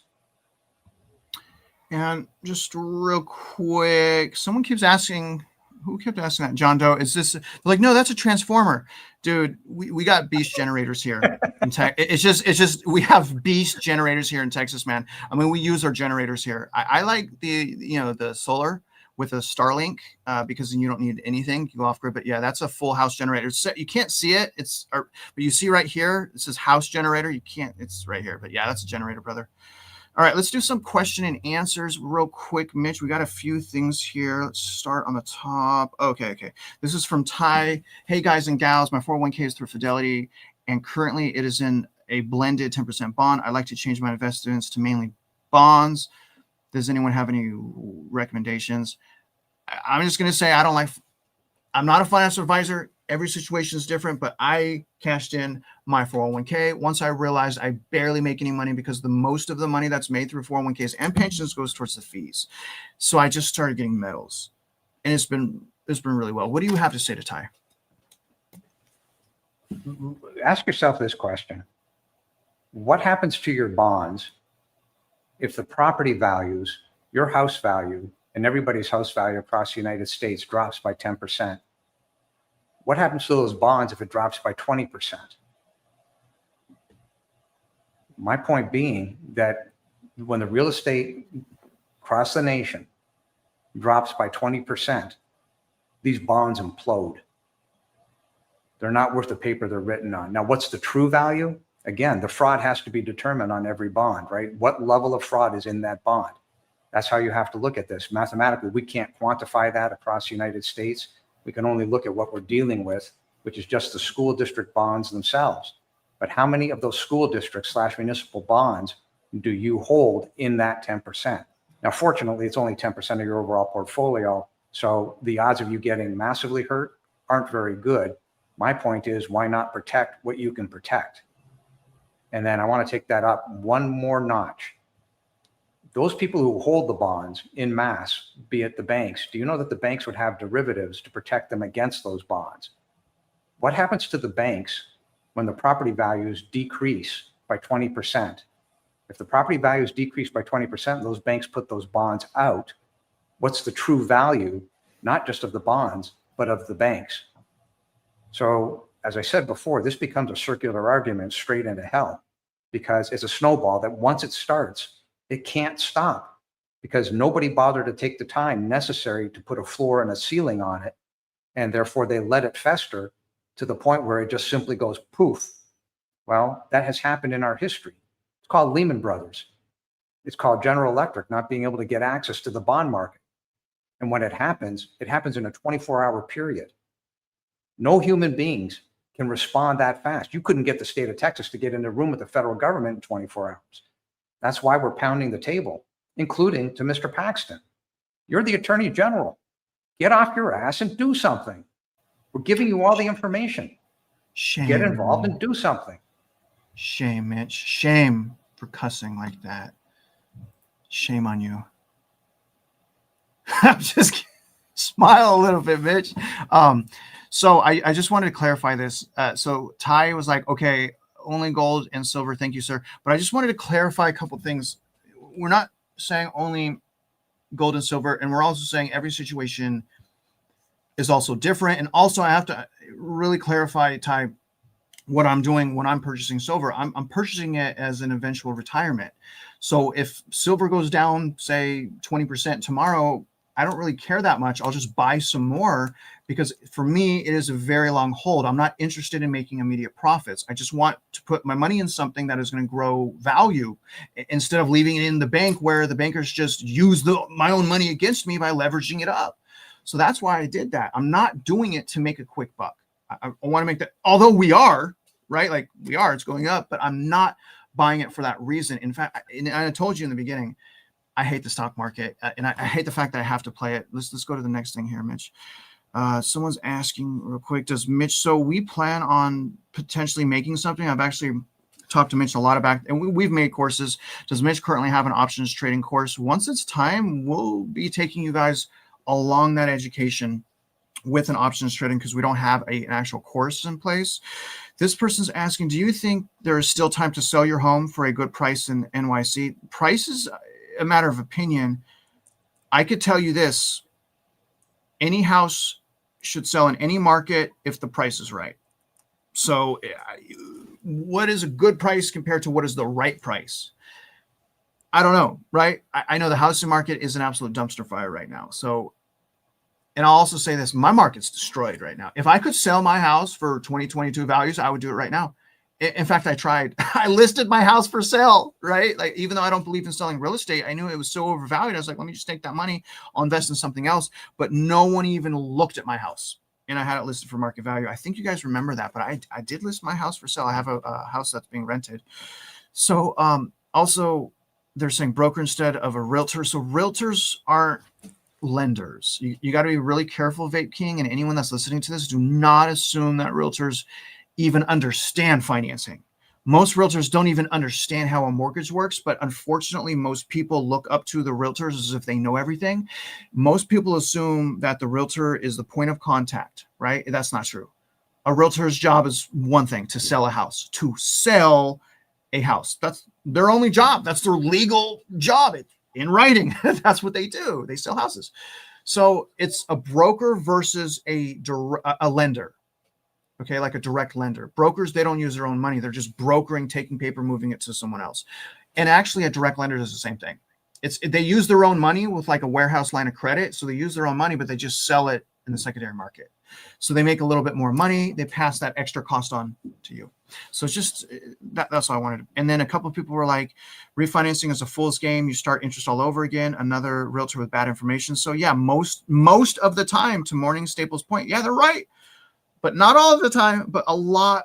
And just real quick, someone keeps asking, who kept asking that? John Doe, is this like, no, that's a transformer, dude. We got beast generators here in Texas. It's just we have beast generators here in Texas, man. I mean, we use our generators here. I like the solar with a Starlink because then you don't need anything. You go off grid, but yeah, that's a full house generator. You can't see it. But you see right here, it says house generator. You can't, it's right here, but yeah, that's a generator, brother. All right, let's do some question and answers real quick, Mitch. We got a few things here. Let's start on the top. Okay. This is from Ty. Hey, guys and gals, my 401k is through Fidelity, and currently it is in a blended 10% bond. I'd like to change my investments to mainly bonds. Does anyone have any recommendations? I'm just going to say I'm not a financial advisor. Every situation is different, but I cashed in my 401k once I realized I barely make any money because the most of the money that's made through 401ks and pensions goes towards the fees. So I just started getting metals, and it's been really well. What do you have to say to Ty? Ask yourself this question. What happens to your bonds if the property values, your house value, and everybody's house value across the United States drops by 10%? What happens to those bonds if it drops by 20%? My point being that when the real estate across the nation drops by 20%, these bonds implode. They're not worth the paper they're written on. Now, what's the true value? Again, the fraud has to be determined on every bond, right? What level of fraud is in that bond? That's how you have to look at this. Mathematically, we can't quantify that across the United States. We can only look at what we're dealing with, which is just the school district bonds themselves. But how many of those school districts / municipal bonds do you hold in that 10%? Now, fortunately, it's only 10% of your overall portfolio. So the odds of you getting massively hurt aren't very good. My point is, why not protect what you can protect? And then I want to take that up one more notch. Those people who hold the bonds in mass, be it the banks, do you know that the banks would have derivatives to protect them against those bonds? What happens to the banks when the property values decrease by 20%? If the property values decreased by 20%, those banks put those bonds out. What's the true value, not just of the bonds, but of the banks? So, as I said before, this becomes a circular argument straight into hell, because it's a snowball that once it starts, it can't stop, because nobody bothered to take the time necessary to put a floor and a ceiling on it. And therefore they let it fester to the point where it just simply goes poof. Well, that has happened in our history. It's called Lehman Brothers. It's called General Electric not being able to get access to the bond market. And when it happens in a 24-hour period. No human beings can respond that fast. You couldn't get the state of Texas to get in a room with the federal government in 24 hours. That's why we're pounding the table, including to Mr. Paxton. You're the Attorney General. Get off your ass and do something. We're giving you all the information. Shame. Get involved and do something. Shame, Mitch. Shame for cussing like that. Shame on you. I'm just kidding. Smile a little bit, Mitch. So I just wanted to clarify this. So Ty was like, okay, only gold and silver. Thank you, sir. But I just wanted to clarify a couple things. We're not saying only gold and silver, and we're also saying every situation is also different. And also I have to really clarify, Ty, what I'm doing when I'm purchasing silver. I'm purchasing it as an eventual retirement. So if silver goes down, say 20% tomorrow, I don't really care that much. I'll just buy some more, because for me, it is a very long hold. I'm not interested in making immediate profits. I just want to put my money in something that is going to grow value, instead of leaving it in the bank where the bankers just use my own money against me by leveraging it up. So that's why I did that. I'm not doing it to make a quick buck. I want to make that, although we are, right? Like we are, it's going up, but I'm not buying it for that reason. In fact, and I told you in the beginning, I hate the stock market, and I hate the fact that I have to play it. Let's go to the next thing here, Mitch. Someone's asking real quick, does Mitch, so we plan on potentially making something. I've actually talked to Mitch a lot about, and we've made courses. Does Mitch currently have an options trading course? Once it's time, we'll be taking you guys along that education with an options trading, because we don't have an actual course in place. This person's asking, do you think there is still time to sell your home for a good price in NYC? Price is a matter of opinion. I could tell you this: any house should sell in any market if the price is right. So what is a good price compared to what is the right price? I don't know, right? I know the housing market is an absolute dumpster fire right now. So, and I'll also say this, my market's destroyed right now. If I could sell my house for 2022 values, I would do it right now. In fact, I tried. I listed my house for sale, right? Like, even though I don't believe in selling real estate, I knew it was so overvalued. I was like, let me just take that money. I'll invest in something else. But no one even looked at my house, and I had it listed for market value. I think you guys remember that, but I did list my house for sale. I have a house that's being rented. So also, they're saying broker instead of a realtor. So realtors aren't lenders. You got to be really careful, Vape King, and anyone that's listening to this. Do not assume that realtors even understand financing. Most realtors don't even understand how a mortgage works, but unfortunately, most people look up to the realtors as if they know everything. Most people assume that the realtor is the point of contact, right? That's not true. A realtor's job is one thing: to sell a house, to sell a house. That's their only job. That's their legal job. It's in writing. That's what they do. They sell houses. So it's a broker versus a lender. Okay, like a direct lender. Brokers, they don't use their own money. They're just brokering, taking paper, moving it to someone else. And actually, a direct lender does the same thing. They use their own money with like a warehouse line of credit. So they use their own money, but they just sell it in the secondary market. So they make a little bit more money. They pass that extra cost on to you. So it's just that's all I wanted. And then a couple of people were like, refinancing is a fool's game. You start interest all over again. Another realtor with bad information. So yeah, most of the time, to Morning Staples' point, yeah, they're right. But not all of the time, but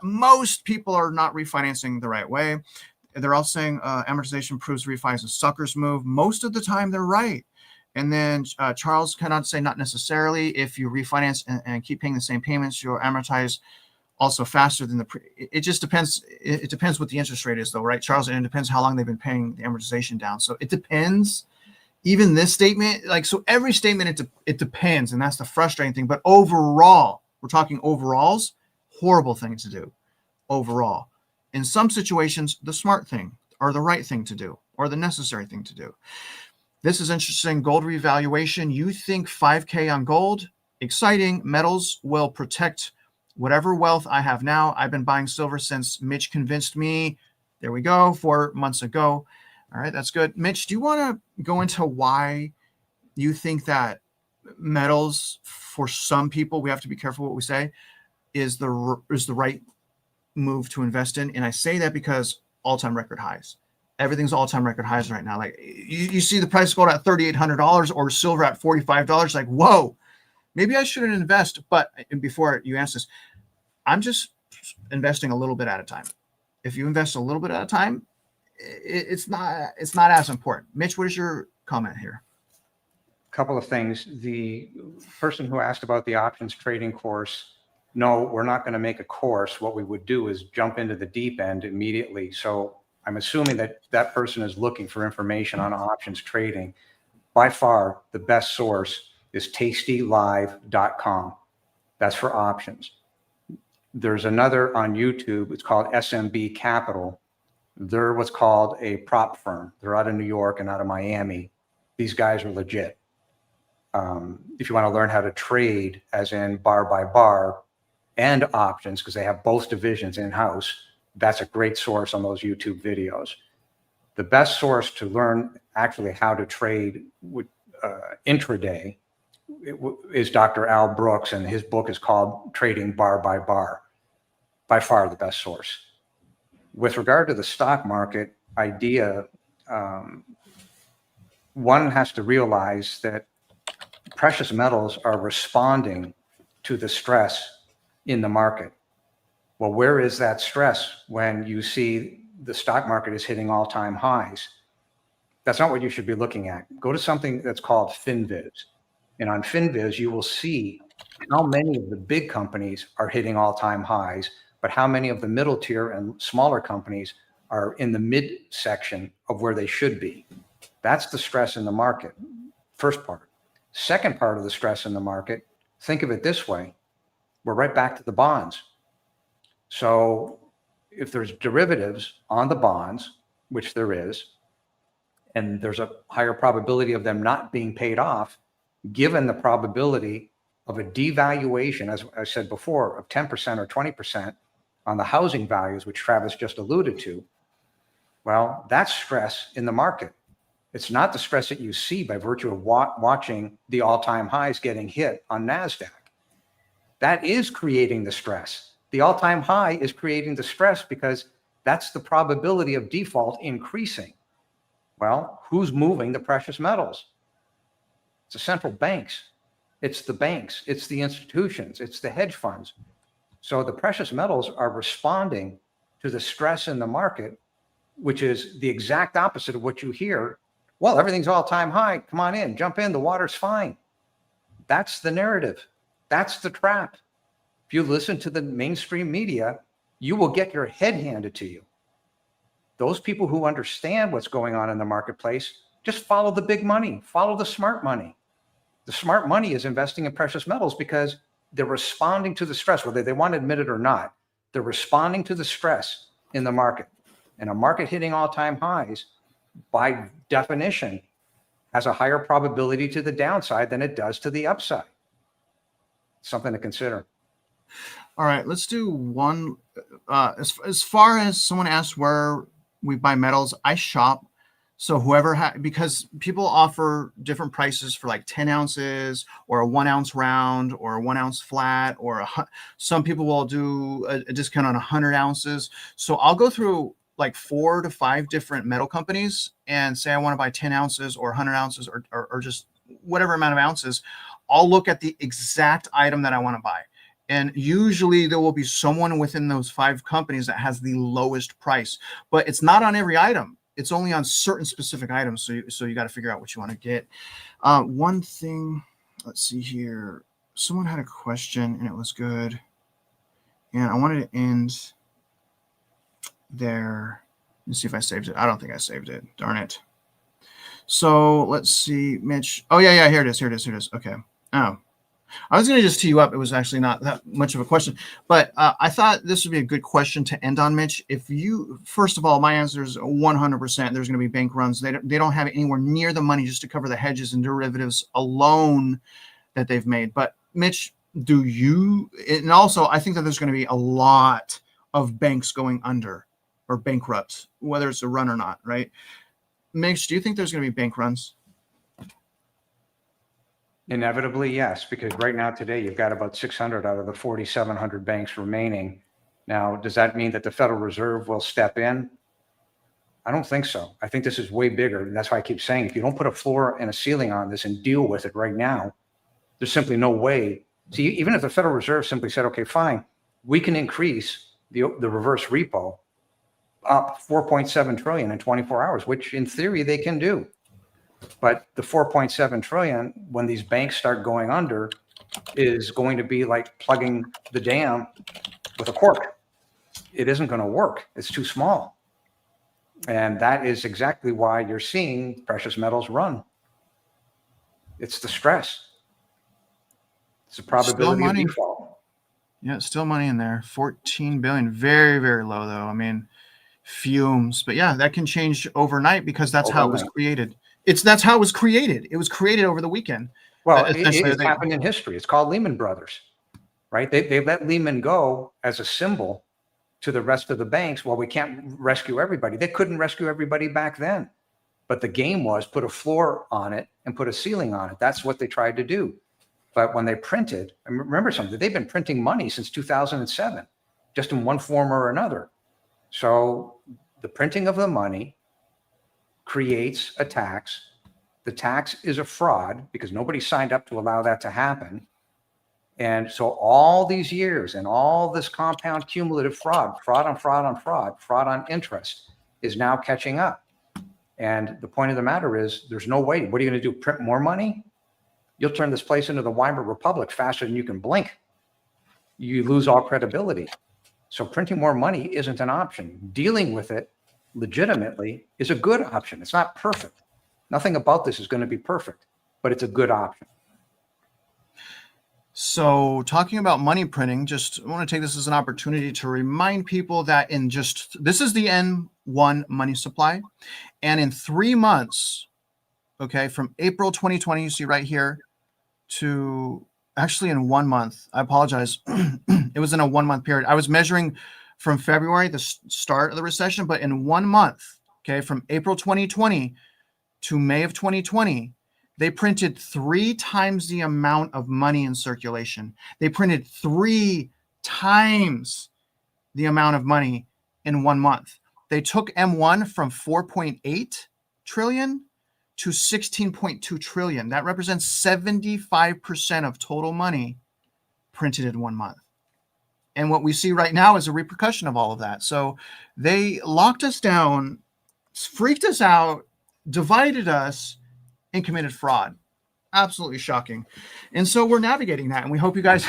most people are not refinancing the right way. They're all saying amortization proves refi is a sucker's move. Most of the time, they're right. And then Charles cannot say not necessarily. If you refinance and keep paying the same payments, you'll amortize also faster than it just depends. It depends what the interest rate is, though, right, Charles? And it depends how long they've been paying the amortization down. So it depends. Even this statement, like, so every statement, it depends. And that's the frustrating thing. But overall, we're talking overalls, horrible thing to do overall. In some situations, the smart thing or the right thing to do or the necessary thing to do. This is interesting. Gold revaluation. You think 5K on gold? Exciting. Metals will protect whatever wealth I have now. I've been buying silver since Mitch convinced me. There we go, 4 months ago. All right, that's good. Mitch, do you want to go into why you think that metals, for some people, we have to be careful what we say, is the right move to invest in? And I say that because all-time record highs. Everything's all-time record highs right now. Like you see the price of gold at $3,800 or silver at $45. Like, whoa, maybe I shouldn't invest. But before you answer this, I'm just investing a little bit at a time. If you invest a little bit at a time, it's not as important. Mitch, what is your comment here? Couple of things. The person who asked about the options trading course, no, we're not going to make a course. What we would do is jump into the deep end immediately. So I'm assuming that that person is looking for information on options trading. By far, the best source is tastylive.com. That's for options. There's another on YouTube. It's called SMB Capital. They're what's called a prop firm. They're out of New York and out of Miami. These guys are legit. If you want to learn how to trade, as in bar by bar, and options, because they have both divisions in-house, that's a great source on those YouTube videos. The best source to learn actually how to trade intraday is Dr. Al Brooks, and his book is called Trading Bar by Bar. By far the best source. With regard to the stock market idea, one has to realize that precious metals are responding to the stress in the market. Well, where is that stress when you see the stock market is hitting all-time highs? That's not what you should be looking at. Go to something that's called FinViz. And on FinViz, you will see how many of the big companies are hitting all-time highs, but how many of the middle tier and smaller companies are in the mid-section of where they should be. That's the stress in the market, first part. Second part of the stress in the market, think of it this way. We're right back to the bonds. So if there's derivatives on the bonds, which there is, and there's a higher probability of them not being paid off, given the probability of a devaluation, as I said before, of 10% or 20% on the housing values, which Travis just alluded to, well, that's stress in the market. It's not the stress that you see by virtue of watching the all-time highs getting hit on NASDAQ. That is creating the stress. The all-time high is creating the stress because that's the probability of default increasing. Well, who's moving the precious metals? It's the central banks. It's the banks. It's the institutions. It's the hedge funds. So the precious metals are responding to the stress in the market, which is the exact opposite of what you hear. Well, everything's all-time high. Come on in, jump in. The water's fine. That's the narrative. That's the trap. If you listen to the mainstream media, you will get your head handed to you. Those people who understand what's going on in the marketplace, just follow the big money, follow the smart money. The smart money is investing in precious metals because they're responding to the stress, whether they want to admit it or not. They're responding to the stress in the market. And a market hitting all-time highs, by definition, has a higher probability to the downside than it does to the upside. Something to consider. All right, let's do one. As far as someone asked where we buy metals, I shop. So whoever because people offer different prices for like 10 ounces or a 1 ounce round or a 1 ounce flat, or some people will do a discount on 100 ounces. So I'll go through like 4 to 5 different metal companies and say I want to buy 10 ounces or 100 ounces or just whatever amount of ounces. I'll look at the exact item that I want to buy. And usually there will be someone within those 5 companies that has the lowest price, but it's not on every item. It's only on certain specific items. So you got to figure out what you want to get. One thing, let's see here. Someone had a question and it was good. And I wanted to end there. Let's see if I saved it. I don't think I saved it. Darn it. So let's see, Mitch. Oh, yeah, here it is. Okay. Oh, I was going to just tee you up. It was actually not that much of a question, but I thought this would be a good question to end on, Mitch. If you, first of all, my answer is 100%. There's going to be bank runs. They don't have anywhere near the money just to cover the hedges and derivatives alone that they've made. But Mitch, do you, and also I think that there's going to be a lot of banks going under or bankrupt, whether it's a run or not, right? Mitch, do you think there's going to be bank runs? Inevitably, yes, because right now today you've got about 600 out of the 4,700 banks remaining. Now, does that mean that the Federal Reserve will step in? I don't think so. I think this is way bigger. And that's why I keep saying, if you don't put a floor and a ceiling on this and deal with it right now, there's simply no way. See, even if the Federal Reserve simply said, okay, fine, we can increase the reverse repo up 4.7 trillion in 24 hours, which in theory they can do. But the 4.7 trillion, when these banks start going under, is going to be like plugging the dam with a cork. It isn't going to work. It's too small. And that is exactly why you're seeing precious metals run. It's the stress. It's the probability of default. Yeah, still money in there. 14 billion. Very, very low, though. I mean, fumes. But yeah, that can change overnight because that's how it was created. That's how it was created. It was created over the weekend. Well, it happened in history. It's called Lehman Brothers, right? They let Lehman go as a symbol to the rest of the banks. Well, we can't rescue everybody. They couldn't rescue everybody back then. But the game was put a floor on it and put a ceiling on it. That's what they tried to do. But when they printed, and remember something, they've been printing money since 2007, just in one form or another. So the printing of the money creates a tax. The tax is a fraud because nobody signed up to allow that to happen. And so all these years and all this compound cumulative fraud on fraud on fraud, fraud on interest is now catching up. And the point of the matter is there's no way. What are you going to do? Print more money? You'll turn this place into the Weimar Republic faster than you can blink. You lose all credibility. So printing more money isn't an option. Dealing with it legitimately is a good option. It's not perfect. Nothing about this is going to be perfect, but it's a good option. So talking about money printing, I want to take this as an opportunity to remind people that this is the N1 money supply. And in 3 months, okay, from April 2020, you see right here, to actually in 1 month, I apologize. It was in a 1 month period. I was measuring from February, the start of the recession, but in 1 month, okay, from April 2020 to May of 2020, they printed 3 times the amount of money in circulation. They printed 3 times the amount of money in 1 month. They took M1 from 4.8 trillion to 16.2 trillion. That represents 75% of total money printed in 1 month. And what we see right now is a repercussion of all of that. So they locked us down, freaked us out, divided us, and committed fraud. Absolutely shocking. And so we're navigating that, and we hope you guys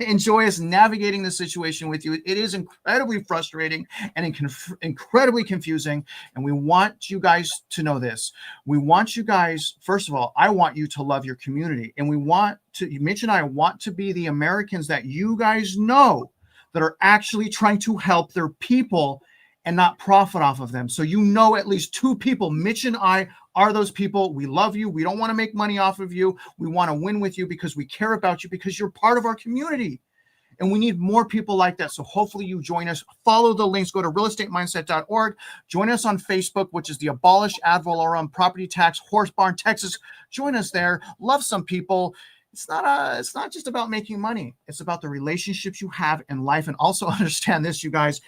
enjoy us navigating the situation with you. It is incredibly frustrating and incredibly confusing, and we want you guys to know this. We want you guys, first of all, I want you to love your community, and Mitch and I want to be the Americans that you guys know that are actually trying to help their people and not profit off of them. So you know at least 2 people, Mitch and I, are those people. We love you. We don't want to make money off of you. We want to win with you because we care about you, because you're part of our community. And we need more people like that. So hopefully you join us. Follow the links. Go to realestatemindset.org. Join us on Facebook, which is the Abolish, Ad Valorem, Property Tax, Horse Barn, Texas. Join us there. Love some people. It's not just about making money. It's about the relationships you have in life. And also understand this, you guys,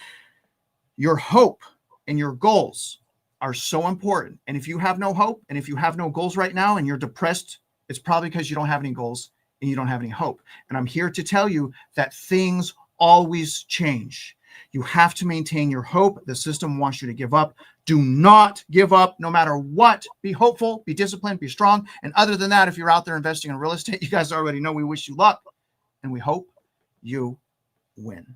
your hope and your goals are so important. And if you have no hope and if you have no goals right now and you're depressed, it's probably because you don't have any goals and you don't have any hope. And I'm here to tell you that things always change. You have to maintain your hope. The system wants you to give up. Do not give up no matter what. Be hopeful, be disciplined, be strong. And other than that, if you're out there investing in real estate, you guys already know we wish you luck and we hope you win.